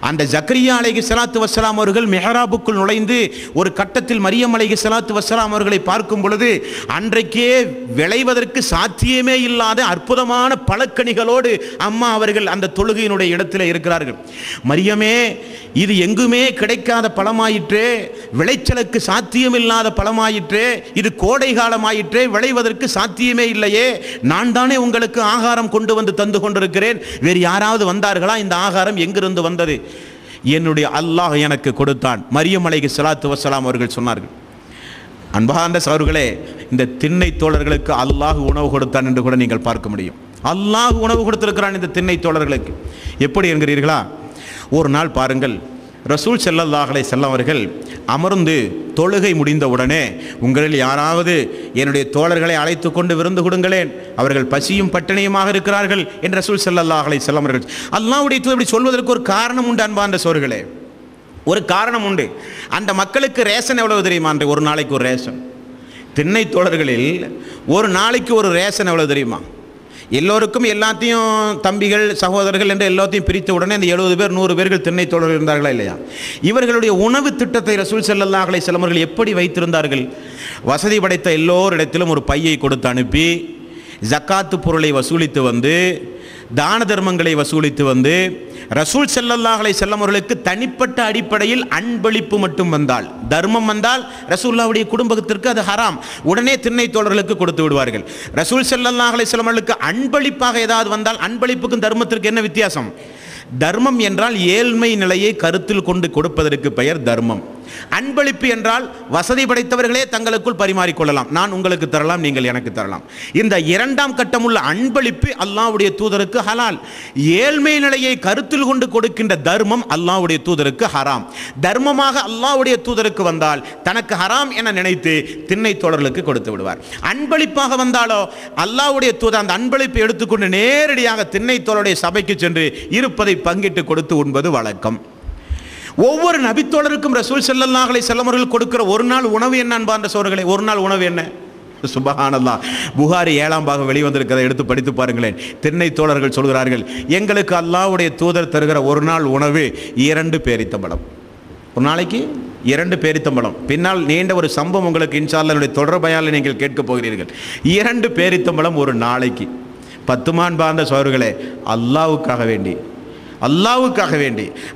அந்த ஜக்கரியா அலைஹிஸ்ஸலாத்து வஸ்ஸலாம் அவர்கள் மெஹராபுக்குள் நுழைந்து ஒரு கட்டத்தில் மரியம் அலைஹிஸ்ஸலாத்து வஸ்ஸலாம் அவர்களை பார்க்கும் பொழுது அன்றைக்கே விளைவதற்கு சாத்தியமே இல்லாத அற்புதமான பழக்கனிகளோடு அம்மா அவர்கள் அந்த தொழுகையினுடைய இடத்தில் இருக்கிறார்கள். மரியமே, இது எங்குமே கிடைக்காத பழமாயிற்றே, விளைச்சலுக்கு சாத்தியமில்லாத பழமாயிற்றே, இது கோடை காலமாயிற்றே, விளைவதற்கு சாத்தியமே இல்லையே, நான் தானே உங்களுக்கு ஆகாரம் கொண்டு வந்து தந்து கொண்டிருக்கிறேன், வேறு யாராவது வந்தார்களா? இந்த ஆகாரம் எங்கிருந்து வந்தது? என்னுடைய அல்லாஹ் எனக்கு கொடுத்தான். மரியம் அலைஹிஸ்ஸலாத்து வஸ்ஸலாம் அவர்கள் சொன்னார்கள். அன்பார்ந்த சகோதரர்களே, இந்த திண்ணை தோழர்களுக்கு அல்லாஹ் உணவு கொடுத்தான் என்று கூட நீங்கள் பார்க்க முடியும். அல்லாஹ் உணவு கொடுத்திருக்கிறான் இந்த திண்ணை தோழர்களுக்கு. எப்படி என்கிறீர்களா? ஒரு நாள் பாருங்கள், ரசூல் ஸல்லல்லாஹு அலைஹி வஸல்லம் அவர்கள் அமர்ந்து தொழுகை முடிந்தவுடனே, உங்களில் யாராவது என்னுடைய தோழர்களை அழைத்து கொண்டு விருந்து கொடுங்களேன், அவர்கள் பசியும் பட்டினியுமாக இருக்கிறார்கள் என்று ரசூல் ஸல்லல்லாஹு அலைஹி வஸல்லம் அவர்கள் அல்லாஹ்வுடைய தூதர் இப்படி சொல்வதற்கு ஒரு காரணம் உண்டு. அன்பார்ந்த சகோதரர்களே, ஒரு காரணம் உண்டு. அந்த மக்களுக்கு ரேஷன் எவ்வளவு தெரியுமா? ஒரு நாளைக்கு ஒரு ரேஷன். திண்ணை தோழர்களில் ஒரு நாளைக்கு ஒரு ரேஷன் எவ்வளவு தெரியுமா? எல்லோருக்கும் எல்லாத்தையும் தம்பிகள் சகோதரர்கள் என்று எல்லாத்தையும் பிரித்த உடனே அந்த 70 பேர் 100 பேர்கள் திண்ணை தோழர்கள் இருந்தார்களா இல்லையா? இவர்களுடைய உணவு திட்டத்தை ரசூல் ஸல்லல்லாஹு அலைஹி வஸல்லம் அவர்கள் எப்படி வைத்திருந்தார்கள்? வசதி படைத்த எல்லோரிடத்திலும் ஒரு பையை கொடுத்து அனுப்பி, ஜக்காத்து பொருளை வசூலித்து வந்து, தான தர்மங்களை வசூலித்து வந்து, ரசூல் ஸல்லல்லாஹு அலைஹி வஸல்லம் அவர்களுக்கு தனிப்பட்ட அடிப்படையில் அன்பளிப்பு மட்டும் வந்தால், தர்மம் வந்தால் ரசூலுல்லாஹ்வுடைய குடும்பத்திற்கு அது ஹராம், உடனே திண்ணை தோழர்களுக்கு கொடுத்து விடுவார்கள். ரசூல் ஸல்லல்லாஹு அலைஹி வஸல்லம் அவர்களுக்கு அன்பளிப்பாக ஏதாவது வந்தால், அன்பளிப்புக்கும் தர்மத்திற்கு என்ன வித்தியாசம்? தர்மம் என்றால் ஏழ்மை நிலையை கருத்தில் கொண்டு கொடுப்பதற்கு பெயர் தர்மம். அன்பளிப்பு என்றால் வசதி படைத்தவர்களே தங்களுக்குள் பரிமாறிக்கொள்ளலாம், நான் உங்களுக்கு தரலாம், நீங்கள் எனக்கு தரலாம். இந்த இரண்டாம் கட்டமுள்ள அன்பளிப்பு அல்லாஹ்வுடைய தூதருக்கு ஹலால். ஏழ்மை நிலையை கருத்தில் கொண்டு கொடுக்கின்ற தர்மம் அல்லாஹ்வுடைய தூதருக்கு ஹராம். தர்மமாக அல்லாஹ்வுடைய தூதருக்கு வந்தால் தனக்கு ஹராம் என நினைத்து திண்ணை தோழர்களுக்கு கொடுத்து விடுவார். அன்பளிப்பாக வந்தாலோ அல்லாஹ்வுடைய தூதர் அந்த அன்பளிப்பை எடுத்துக்கொண்டு நேரடியாக திண்ணை தோழருடைய சபைக்கு சென்று இருப்பதை பங்கிட்டு கொடுத்து உண்பது வழக்கம். ஒவ்வொரு நபித்தோழருக்கும் ரசூல் ஸல்லல்லாஹு அலைஹி வஸல்லம் அவர்கள் கொடுக்கிற ஒரு நாள் உணவு என்ன அன்பார்ந்த சகோதரர்களே? ஒரு நாள் உணவு என்ன? சுப்ஹானல்லாஹ், புகாரி 7ஆம் பாகம் வெளிவந்திருக்கிறதை எடுத்து படித்து பாருங்களேன். திண்ணை தோழர்கள் சொல்கிறார்கள், எங்களுக்கு அல்லாஹ்வுடைய தூதர் தருகிற ஒரு நாள் உணவு 2 பேரித்தம்பழம். ஒரு நாளைக்கு 2 பேரித்தம்பழம். பின்னால் நீண்ட ஒரு சம்பவம் உங்களுக்கு இன்ஷா அல்லாஹ் என்னுடைய தொடர்பையால் நீங்கள் கேட்கப் போகிறீர்கள். 2 பேரித்தம்பழம் ஒரு நாளைக்கு. 10 அன்பார்ந்த சகோதரர்களே, அல்லாஹ்வுக்காக வேண்டி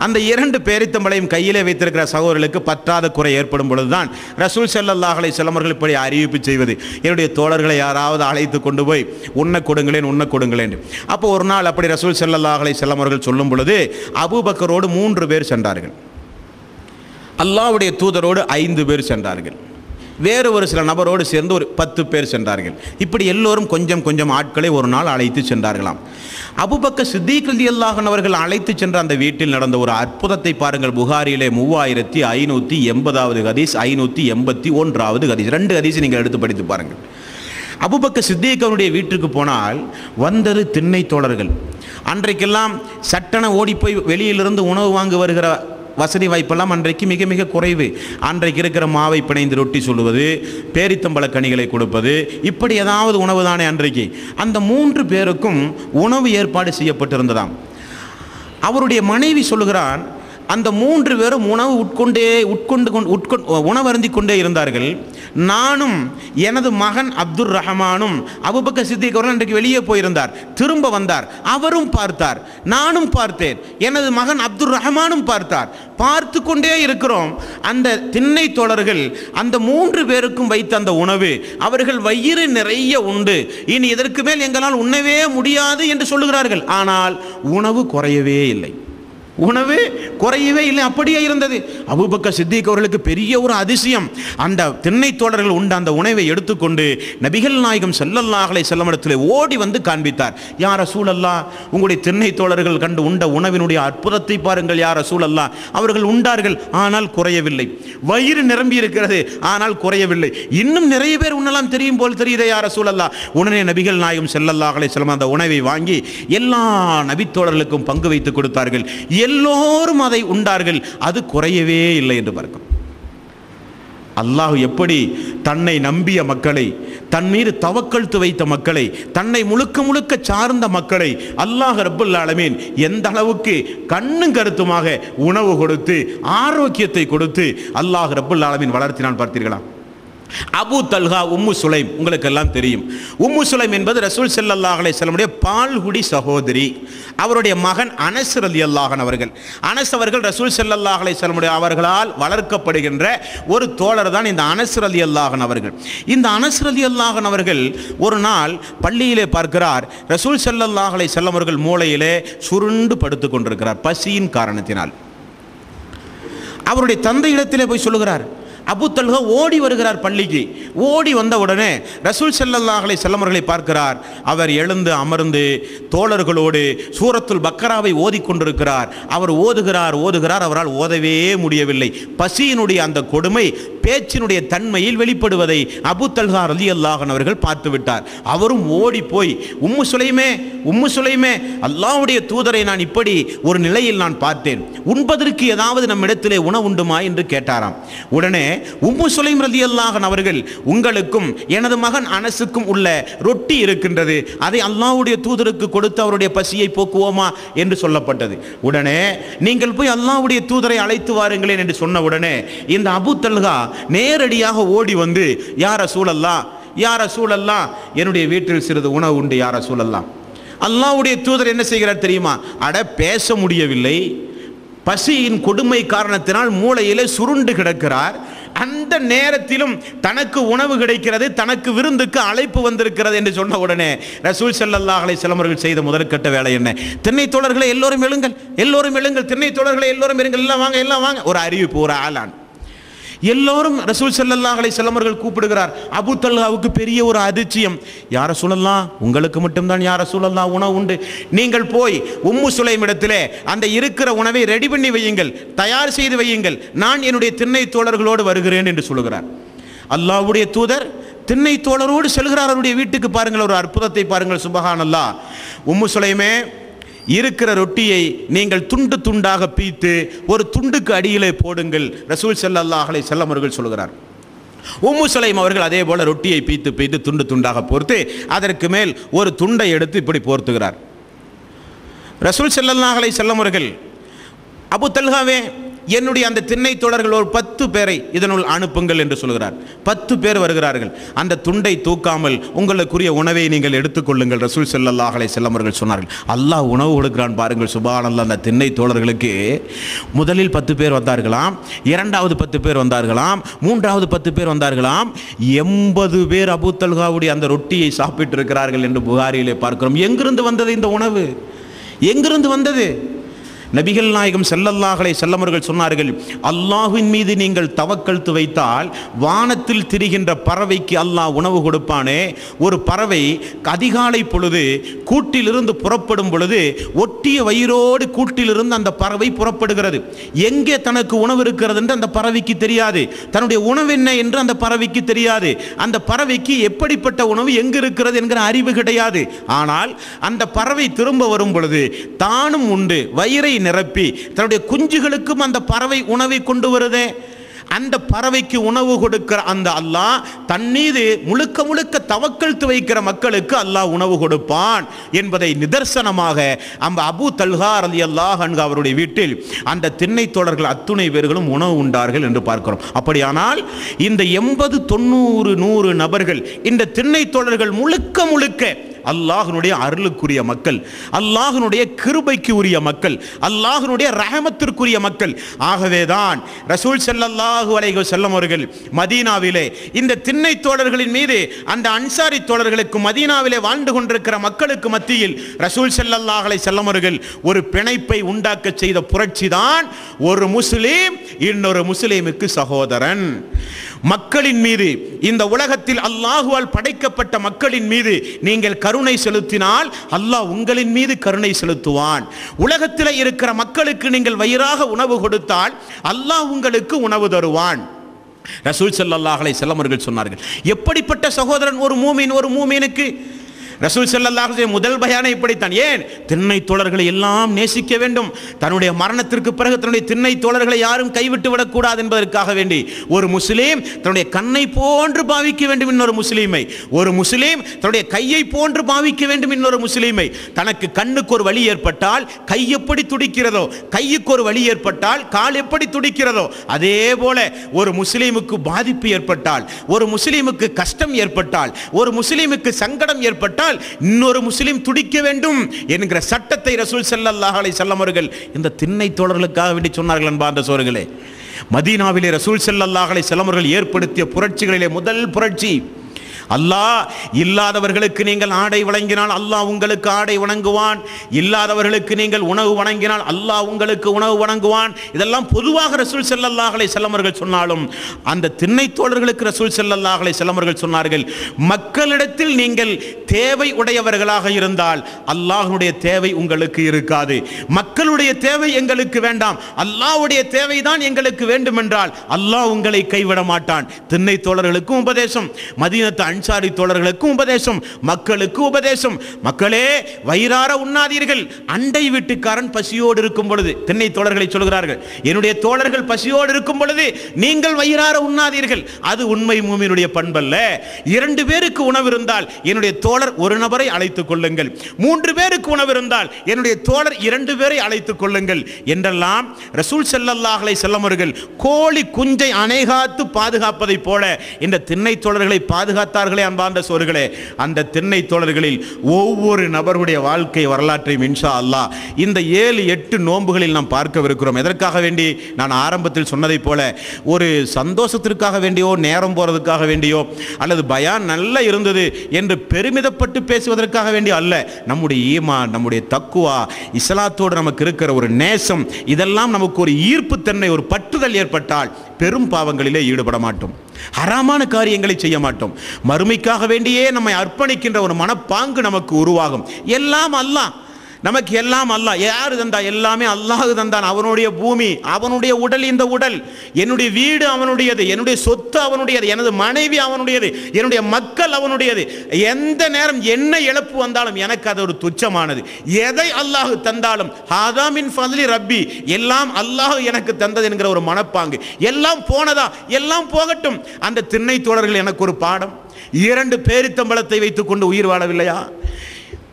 அந்த 2 பேரித்தம்பளையும் கையிலே வைத்திருக்கிற சகோதரர்களுக்கு பற்றாத குறை ஏற்படும் பொழுதுதான் ரசூல் ஸல்லல்லாஹு அலைஹி வஸல்லம் அவர்கள் இப்படி அறிவிப்பு செய்வது, என்னுடைய தோழர்களை யாராவது அழைத்து கொண்டு போய் உண்ண கொடுங்களேன். அப்போ ஒரு நாள் அப்படி ரசூல் ஸல்லல்லாஹு அலைஹி வஸல்லம் அவர்கள் சொல்லும் பொழுது அபூபக்கரோடு 3 பேர் சென்றார்கள், அல்லாஹ்வுடைய தூதரோடு 5 பேர் சென்றார்கள். வேறு ஒரு சில நபரோடு சேர்ந்து ஒரு 10 பேர் சென்றார்கள். இப்படி எல்லோரும் கொஞ்சம் கொஞ்சம் ஆட்களை ஒரு நாள் அழைத்து சென்றார்களாம். அபூபக்கர் சித்தீக் ரலியல்லாஹு அன்ஹு அவர்கள் அழைத்து சென்ற அந்த வீட்டில் நடந்த ஒரு அற்புதத்தை பாருங்கள். புகாரிலே 3580வது ஹதீஸ், 581வது ஹதீஸ், 2 ஹதீஸ் நீங்கள் எடுத்து படித்து பாருங்கள். அபூபக்கர் சித்தீக் அவருடைய வீட்டுக்கு போனால் வந்தது திண்ணை தோழர்கள். அன்றைக்கெல்லாம் சட்டென ஓடிப்போய் வெளியிலிருந்து உணவு வாங்கி வருகிற வசதி வாய்ப்பெல்லாம் அன்றைக்கு மிக மிக குறைவு. அன்றைக்கு இருக்கிற மாவை பிணைந்து ரொட்டி சொல்லுவது, பேரித்தம்பழ கனிகளை கொடுப்பது, இப்படி ஏதாவது உணவு தானே அன்றைக்கு. அந்த 3 பேருக்கும் உணவு ஏற்பாடு செய்யப்பட்டிருந்ததாம். அவருடைய மனைவி சொல்லுகிறான், அந்த 3 பேரும் உணவருந்தி கொண்டே இருந்தார்கள். நானும் எனது மகன் அப்துர் ரஹ்மானும், அபூபக்கர் சித்திக் அவர்கள் அன்றைக்கு வெளியே போயிருந்தார், திரும்ப வந்தார், அவரும் பார்த்தார், நானும் பார்த்தேன், எனது மகன் அப்துர் ரஹ்மானும் பார்த்தார். பார்த்து கொண்டே இருக்கிறோம். அந்த திண்ணை தோழர்கள் அந்த 3 பேருக்கும் வைத்த அந்த உணவு அவர்கள் வயிறு நிறைய உண்டு, இனி இதற்கு மேல் எங்களால் உண்ணவே முடியாது என்று சொல்லுகிறார்கள். ஆனால் உணவு குறையவே இல்லை, உணவு குறையவே இல்லை, அப்படியே இருந்தது. அபூபக்கர் சித்திக் அவர்களுக்கு பெரிய ஒரு அதிசயம். அந்த திண்ணை தோழர்கள் உண்ட அந்த உணவை எடுத்துக்கொண்டு நபிகள் நாயகம் ஸல்லல்லாஹு அலைஹி வஸல்லம் இடத்திலே ஓடி வந்து காண்பித்தார். யா ரசூலல்லாஹ், உங்களுடைய திண்ணை தோழர்கள் கண்டு உண்ட உணவினுடைய அற்புதத்தை பாருங்கள் யா ரசூலல்லாஹ். அவர்கள் உண்டார்கள், ஆனால் குறையவில்லை. வயிறு நிரம்பி இருக்கிறது, ஆனால் குறையவில்லை. இன்னும் நிறைய பேர் உண்ணலாம் தெரியும் போல் தெரியுதே யா ரசூலல்லாஹ். உடனே நபிகள் நாயகம் ஸல்லல்லாஹு அலைஹி வஸல்லம் அந்த உணவை வாங்கி எல்லா நபித்தோழர்களுக்கும் பங்கு வைத்து கொடுத்தார்கள். எல்லோரும் அதை உண்டார்கள், அது குறையவே இல்லை என்று பார்க்கிறோம். அல்லாஹ் எப்படி தன்னை நம்பிய மக்களை, தன் மீது தவக்கல்த்து வைத்த மக்களை, தன்னை முழுக்க முழுக்க சார்ந்த மக்களை அல்லாஹ் ரப்புல் ஆலமீன் எந்த அளவுக்கு கண்ணும் கருத்துமாக உணவு கொடுத்து ஆரோக்கியத்தை கொடுத்து அல்லாஹ் ரப்புல் ஆலமீன் வளர்த்தினான் பார்த்தீர்களா? அபூ தல்ஹா உம்மு சுலைம் உங்களுக்கு எல்லாம் தெரியும். உம்மு சுலைம் என்பது ரசூல் ஸல்லல்லாஹு அலைஹி வஸல்லம் பால்குடி சகோதரி. அவருடைய மகன் அனஸ் ரலியல்லாஹு அன்ஹு அவர்கள், அனஸ் அவர்கள் ரசூல் ஸல்லல்லாஹு அலைஹி வஸல்லம் அவர்களால் வளர்க்கப்படுகின்ற ஒரு தோழர் தான் இந்த அனஸ் ரலியல்லாஹு அன்ஹு அவர்கள். இந்த அனஸ் ரலியல்லாஹு அன்ஹு அவர்கள் ஒரு நாள் பள்ளியிலே பார்க்கிறார், ரசூல் ஸல்லல்லாஹு அலைஹி வஸல்லம் அவர்கள் மூலையிலே சுருண்டு படுத்துக் கொண்டிருக்கிறார் பசியின் காரணத்தினால். அவருடைய தந்தை இடத்திலே போய் சொல்லுகிறார். அபூ தல்ஹா ஓடி வருகிறார் பள்ளிக்கு. ஓடி வந்த உடனே ரசூல் ஸல்லல்லாஹு அலைஹி வஸல்லம் அவர்களை பார்க்கிறார். அவர் எழுந்து அமர்ந்து தோழர்களோடு சூரத்துல் பக்கராவை ஓதிக்கொண்டிருக்கிறார். அவர் ஓதுகிறார், அவரால் ஓதவே முடியவில்லை. பசியினுடைய அந்த கொடுமை பேச்சினுடைய தன்மையில் வெளிப்படுவதை அபூ தல்ஹா ரலியல்லாஹு அன்ஹு அவர்கள் பார்த்து விட்டார். அவரும் ஓடி போய் உம்மு சுலைமே, அல்லாஹ்வுடைய தூதரை நான் இப்படி ஒரு நிலையில் நான் பார்த்தேன், உண்பதற்கு ஏதாவது நம்மிடத்திலே உணவுண்டுமா என்று கேட்டாராம். உடனே உம்மு சுலைம் ரலியல்லாஹு அன்ஹு அவர்கள், உங்களுக்கும் எனது மகன் அனஸுக்கும் உள்ள ரொட்டி இருக்கின்றது, அதை அல்லாஹ்வுடைய தூதருக்கு கொடுத்து அவருடைய பசியை போக்குவோமா என்று சொல்லப்பட்டது. உடனே நீங்கள் போய் அல்லாஹ்வுடைய தூதரை அழைத்து வாருங்களேன் என்று சொன்ன உடனே இந்த அபூ தல்ஹா நேரடியாக ஓடி வந்து, யா ரசூலல்லாஹ், என்னுடைய வீட்டில் சிறிது உணவு உண்டு யா ரசூலல்லாஹ். அல்லாஹ்வுடைய தூதர் என்ன செய்கிறார் தெரியுமா? பேச முடியவில்லை, பசியின் கொடுமை காரணத்தினால் மூளையிலே சுருண்டு கிடக்கிறார். அந்த நேரத்திலும் தனக்கு உணவு கிடைக்கிறது, தனக்கு விருந்துக்கு அழைப்பு வந்திருக்கிறது என்று சொன்ன உடனே ரசூல் ஸல்லல்லாஹு அலைஹி வஸல்லம் அவர்கள் செய்த முதற்கட்ட வேலை என்ன? திண்ணை தோழர்களை எல்லோரும் எழுங்கள், திண்ணை தோழர்களை எல்லோரும் எழுங்கள், எல்லாம் வாங்க. ஒரு அறிவிப்பு, ஒரு ஆளான். எல்லோரும் ரசூல் ஸல்லல்லாஹு அலைஹி வஸல்லம் அவர்கள் கூப்பிடுகிறார். அபூ தல்ஹாவுக்கு பெரிய ஒரு அதிர்ச்சியம். யா ரசூலல்லாஹ், உங்களுக்கு மட்டும்தான் யா ரசூலல்லாஹ் உணவு உண்டு, நீங்கள் போய் உம்மு சுலைம் இடத்திலே அந்த இருக்கிற உணவை ரெடி பண்ணி வையுங்கள், தயார் செய்து வையுங்கள், நான் என்னுடைய திண்ணை தோழர்களோடு வருகிறேன் என்று சொல்லுகிறார். அல்லாஹ்வுடைய தூதர் திண்ணை தோழரோடு செல்கிறார் அவருடைய வீட்டுக்கு. பாருங்கள், ஒரு அற்புதத்தை பாருங்கள், சுபஹானல்லாஹ். உம்மு சுலைமே, இருக்கிற ரொட்டியை நீங்கள் துண்டு துண்டாக பீத்து ஒரு துண்டுக்கு அடியிலே போடுங்கள், ரசூல் ஸல்லல்லாஹு அலைஹி வஸல்லம் அவர்கள் சொல்கிறார். உம்மு சுலைம் அவர்கள் அதே போல ரொட்டியை பீத்து துண்டு துண்டாக போர்த்து அதற்கு மேல் ஒரு துண்டை எடுத்து இப்படி போர்த்துகிறார். ரசூல் ஸல்லல்லாஹு அலைஹி வஸல்லம் அவர்கள், அபூ தல்ஹாவே, என்னுடைய அந்த திண்ணை தோழர்கள் ஒரு 10 பேரை இதனுள் அனுப்புங்கள் என்று சொல்கிறார். 10 பேர் வருகிறார்கள். அந்த துண்டை தூக்காமல் உங்களுக்குரிய உணவை நீங்கள் எடுத்துக்கொள்ளுங்கள் ரசூல் ஸல்லல்லாஹு அலைஹி வஸல்லம் அவர்கள் சொன்னார்கள். அல்லாஹ் உணவு கொடுக்கிறான் பாருங்கள், சுப்ஹானல்லாஹ். அந்த திண்ணை தோழர்களுக்கு முதலில் 10 பேர் வந்தார்களாம், இரண்டாவது 10 பேர் வந்தார்களாம், மூன்றாவது 10 பேர் வந்தார்களாம். 80 பேர் அபூ தல்ஹாவுடைய அந்த ரொட்டியை சாப்பிட்டு இருக்கிறார்கள் என்று புகாரியிலே பார்க்கிறோம். எங்கிருந்து வந்தது இந்த உணவு? எங்கிருந்து வந்தது? நபிகள் நாயகம் ஸல்லல்லாஹு அலைஹி வஸல்லம் அவர்கள் சொன்னார்கள், அல்லாஹ்வின் மீது நீங்கள் தவக்கல்து வைத்தால் வானத்தில் திரிகின்ற பறவைக்கு அல்லாஹ் உணவு கொடுப்பானே. ஒரு பறவை அதிகாலை பொழுது கூட்டிலிருந்து புறப்படும் பொழுது ஒட்டிய வயிறோடு கூட்டிலிருந்து அந்த பறவை புறப்படுகிறது. எங்கே தனக்கு உணவு இருக்கிறது என்று அந்த பறவைக்கு தெரியாது. தன்னுடைய உணவு என்ன என்று அந்த பறவைக்கு தெரியாது. அந்த பறவைக்கு எப்படிப்பட்ட உணவு எங்கு இருக்கிறது என்கிற அறிவு கிடையாது. ஆனால் அந்த பறவை திரும்ப வரும் பொழுது தானும் உண்டு வயிறை நிரப்பி தன்னுடைய குஞ்சுகளுக்கும் அந்த பறவை உணவை கொண்டு வருதே. அந்த பறவைக்கு உணவு கொடுக்கிற அந்த அல்லாஹ் தன் மீது முழுக்க முழுக்க தவக்கல்து வைக்கிற மக்களுக்கு அல்லாஹ் உணவு கொடுப்பான் என்பதை நிதர்சனமாக அபூ தல்ஹா ரலியல்லாஹு அன்ஹு அவருடைய வீட்டில் அந்த திண்ணை தோழர்கள் அத்துணை பேர்களும் உணவு உண்டார்கள் என்று பார்க்கிறோம். அப்படியானால் இந்த 80, 90, 100 நபர்கள் இந்த திண்ணை தோழர்கள் முழுக்க முழுக்க அல்லாஹ்வுடைய அருளுக்குரிய மக்கள், அல்லாஹ்வுடைய கிருபைக்கு உரிய மக்கள், அல்லாஹ்வுடைய ரஹமத்திற்குரிய மக்கள். ஆகவேதான் ரசூல் ஸல்லல்லாஹு அலைஹி வஸல்லம் அவர்கள் மதீனாவிலே இந்த திண்ணை தோழர்களின் மீது அந்த அன்சாரி தோழர்களுக்கு மதீனாவிலே வாழ்ந்து கொண்டிருக்கிற மக்களுக்கு மத்தியில் ரசூல் ஸல்லல்லாஹு அலைஹி வஸல்லம் அவர்கள் ஒரு பிணைப்பை உண்டாக்க செய்த புரட்சி தான் ஒரு முஸ்லீம் இன்னொரு முஸ்லீமுக்கு சகோதரன். மக்களின் மீது, இந்த உலகத்தில் அல்லாஹுவால் படைக்கப்பட்ட மக்களின் மீது நீங்கள் கருணை செலுத்தினால் அல்லாஹ் உங்களின் மீது கருணை செலுத்துவான். உலகத்தில் இருக்கிற மக்களுக்கு நீங்கள் வயிறாக உணவு கொடுத்தால் அல்லாஹ் உங்களுக்கு உணவு தருவான். ரசூல் ஸல்லல்லாஹு அலைஹி வஸல்லம் அவர்கள் சொன்னார்கள், எப்படிப்பட்ட சகோதரன் ஒரு மூமினுக்கு? ரசூல் ஸல்லல்லாஹு அலைஹி வஸல்லம் முதல் பயானை இப்படித்தான். ஏன்? திண்ணை தோழர்களை எல்லாம் நேசிக்க வேண்டும். தன்னுடைய மரணத்திற்கு பிறகு தன்னுடைய திண்ணை தோழர்களை யாரும் கைவிட்டு விடக்கூடாது என்பதற்காக வேண்டி ஒரு முஸ்லீம் தன்னுடைய கண்ணை போன்று பாவிக்க வேண்டும் இன்னொரு முஸ்லீமை, ஒரு முஸ்லீம் தன்னுடைய கையை போன்று பாவிக்க வேண்டும் இன்னொரு முஸ்லீமை. தனக்கு கண்ணுக்கு ஒரு வலி ஏற்பட்டால் கை எப்படி துடிக்கிறதோ, கைக்கு ஒரு வலி ஏற்பட்டால் கால் எப்படி துடிக்கிறதோ, அதே போல ஒரு முஸ்லீமுக்கு பாதிப்பு ஏற்பட்டால், ஒரு முஸ்லீமுக்கு கஷ்டம் ஏற்பட்டால், ஒரு முஸ்லீமுக்கு சங்கடம் ஏற்பட்டால் இன்னொரு முஸ்லிம் துடிக்க வேண்டும் என்கிற சட்டத்தை ரசூல் ஸல்லல்லாஹு அலைஹி வஸல்லம் அவர்கள் இந்த திண்ணை தோழர்களுக்காக வேண்டி சொன்னார்கள். அன்பார்ந்த சகோதரர்களே, மதீனாவிலே ரசூல் ஸல்லல்லாஹு அலைஹி வஸல்லம் அவர்கள் ஏற்படுத்திய புரட்சிகளிலே முதல் புரட்சி, அல்லாஹ் இல்லாதவர்களுக்கு நீங்கள் ஆடை வழங்கினால் அல்லாஹ் உங்களுக்கு ஆடை வழங்குவான், இல்லாதவர்களுக்கு நீங்கள் உணவு வழங்கினால் அல்லாஹ் உங்களுக்கு உணவு வழங்குவான். இதெல்லாம் பொதுவாக ரசூல் ஸல்லல்லாஹு அலைஹி வஸல்லம் அவர்கள் சொன்னாலும் அந்த திண்ணை தோழர்களுக்கு ரசூல் ஸல்லல்லாஹு அலைஹி வஸல்லம் அவர்கள் சொன்னார்கள், மக்களிடத்தில் நீங்கள் தேவை உடையவர்களாக இருந்தால் அல்லாஹ்வுடைய தேவை உங்களுக்கு இருக்காது. மக்களுடைய தேவை எங்களுக்கு வேண்டாம், அல்லாஹ்வுடைய தேவைதான் எங்களுக்கு வேண்டும் என்றால் அல்லாஹ் உங்களை கைவிட மாட்டான். திண்ணை தோழர்களுக்கும் உபதேசம், மதீனத்து அன்சாரி தோழர்களுக்கும் உபதேசம், மக்களுக்கு உபதேசம். மக்களே, வயிறார உண்ணாதீர்கள். அண்டை வீட்டுக்காரன் பசியோடு இருக்கும் பொழுது திண்ணை தோழர்களை சொல்கிறார்கள், என்னுடைய தோழர்கள் பசியோடு இருக்கும் பொழுது நீங்கள் வயிறார உண்ணாதீர்கள். அது உண்மை மூமினுடைய பண்பல்ல. 2 பேருக்கு உணவு இருந்தால் என்னுடைய தோழர் ஒரு நபரை அழைத்துக் கொள்ளுங்கள், 3 பேருக்கு உணவு இருந்தால் என்னுடைய தோழர் 2 பேரை அழைத்துக் கொள்ளுங்கள் என்றெல்லாம் ரசூல் ஸல்லல்லாஹு அலைஹி வஸல்லம் அவர்கள் கோழி குஞ்சை அணைகாத்து பாதுகாப்பதை போல இந்த திண்ணை தோழர்களை பாதுகாத்தார்களே. அன்பார்ந்த சோர்களே, அந்த திண்ணை தோழர்களில் ஒவ்வொரு நபருடைய வாழ்க்கை வரலாற்றையும் இன்ஷா அல்லாஹ் இந்த 7-8 நோன்புகளில் நாம் பார்க்கவிருக்கிறோம். எதற்காக வேண்டி? நான் ஆரம்பத்தில் சொன்னதை போல ஒரு சந்தோஷத்திற்காக வேண்டியோ, நேரம் போறதுக்காக வேண்டியோ, அல்லது பயான் நல்லா இருந்தது என்று பெருமிதப்பட்டு பேசுவதற்காக வேண்டியோ அல்ல. நம்முடைய ஈமான், நம்முடைய தக்குவா, இஸ்லாத்தோடு நமக்கு இருக்கிற ஒரு நேசம், இதெல்லாம் நமக்கு ஒரு ஈர்ப்புத்தன்மை, ஒரு பற்றுதல் ஏற்பட்டால் பெரும் பாவங்களிலே ஈடுபட மாட்டோம், ஹராமான காரியங்களை செய்ய மாட்டோம். மறுமைக்காக வேண்டியே நம்மை அர்ப்பணிக்கின்ற ஒரு மனப்பாங்கு நமக்கு உருவாகும். எல்லாம் அல்லாஹ், நமக்கு எல்லாம் அல்லாஹ். யாரு தந்தா? எல்லாமே அல்லாஹ் தந்தான். அவனுடைய பூமி, அவனுடைய உடல், இந்த உடல், என்னுடைய வீடு அவனுடையது, என்னுடைய சொத்து அவனுடையது, எனது மனைவி அவனுடையது, என்னுடைய மக்கள் அவனுடையது. எந்த நேரம் என்ன இழப்பு வந்தாலும் எனக்கு அது ஒரு துச்சமானது. எதை அல்லாஹ் தந்தாலும் ஹாதா மின் ஃபத்லி ரப்பி, எல்லாம் அல்லாஹ் எனக்கு தந்தது என்கிற ஒரு மனப்பாங்கு. எல்லாம் போனதா, எல்லாம் போகட்டும். அந்த திண்ணை தோழர்கள் எனக்கு ஒரு பாடம். 2 பேரித்தம்பளத்தை வைத்துக் கொண்டு உயிர் வாழவில்லையா?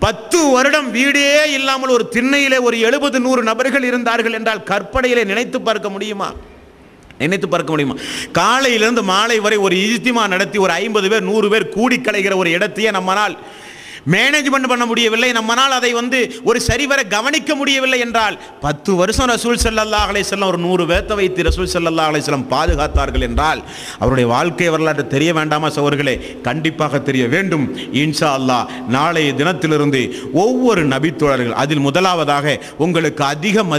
10 வருடம் வீடே இல்லாமல் ஒரு திண்ணையிலே ஒரு 70-100 நபர்கள் இருந்தார்கள் என்றால் கற்பனையிலே நினைத்து பார்க்க முடியுமா? நினைத்து பார்க்க முடியுமா? காலையிலிருந்து மாலை வரை ஒரு இஜ்திமா நடத்தி ஒரு 50 பேர் 100 பேர் கூடி கலைகிற ஒரு இடத்தையே நம்மால் மேனேஜ்மெண்ட் பண்ண முடியவில்லை, நம்மனால் அதை ஒரு சரிவர கவனிக்க முடியவில்லை என்றால் 10 வருஷம் ரசூல் ஸல்லல்லாஹு அலைஹி வஸல்லம் ஒரு 100 பேத்தை வைத்து ரசூல் ஸல்லல்லாஹு அலைஹி வஸல்லம் பாதுகாத்தார்கள் என்றால் அவருடைய வாழ்க்கை வரலாற்று தெரிய வேண்டாமா சகோதரர்களே? கண்டிப்பாக தெரிய வேண்டும். இன்ஷா அல்லாஹ் நாளைய தினத்திலிருந்து ஒவ்வொரு நபித்தோழர்கள், அதில் முதலாவதாக உங்களுக்கு அதிகம்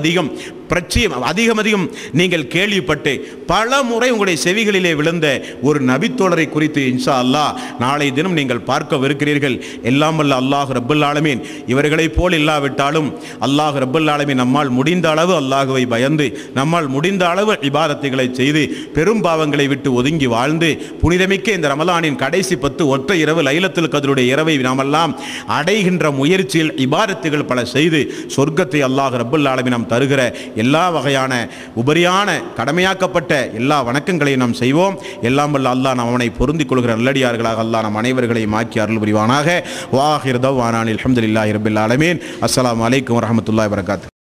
நீங்கள் கேள்விப்பட்டு பல முறை உங்களுடைய செவிகளிலே விழுந்த ஒரு நபித்தோழரை குறித்து இன்ஷா அல்லாஹ் நாளை தினம் நீங்கள் பார்க்கவிருக்கிறீர்கள். எல்லாம் வல்ல அல்லாஹ் ரப்பல் ஆலமீன் இவர்களைப் போல் இல்லாவிட்டாலும் அல்லாஹ் ரப்பல் ஆலமீன் நம்மால் முடிந்த அளவு அல்லாஹுவை பயந்து, நம்மால் முடிந்த அளவு இபாதத்துகளை செய்து, பெரும் பாவங்களை விட்டு ஒதுங்கி வாழ்ந்து, புனிதமிக்க இந்த ரமலானின் கடைசி 10 ஒற்றை இரவு லைலத்துல் கத்ருடைய இரவை நாமெல்லாம் அடைகின்ற முயற்சியில் இபாதத்துகள் பல செய்து சொர்க்கத்தை அல்லாஹ் ரப்பல் ஆலமீன் நாம் தருகிற எல்லா வகையான உபரியான கடமையாக்கப்பட்ட எல்லா வணக்கங்களையும் நாம் செய்வோம். எல்லாம் வல்ல அல்லாஹ் நாம் அவனை பொருந்திக் கொள்கிற நல்லடியார்களாக அல்லாஹ் நம் அனைவர்களையும் ஆக்கி அருள் புரிவானாக. வாஹிர் தவ்வானா அல்ஹம்துலில்லாஹி ரப்பில் ஆலமீன். அஸ்ஸலாமு அலைக்கும் வரஹ்மத்துல்லாஹி வபரகாத்துஹு.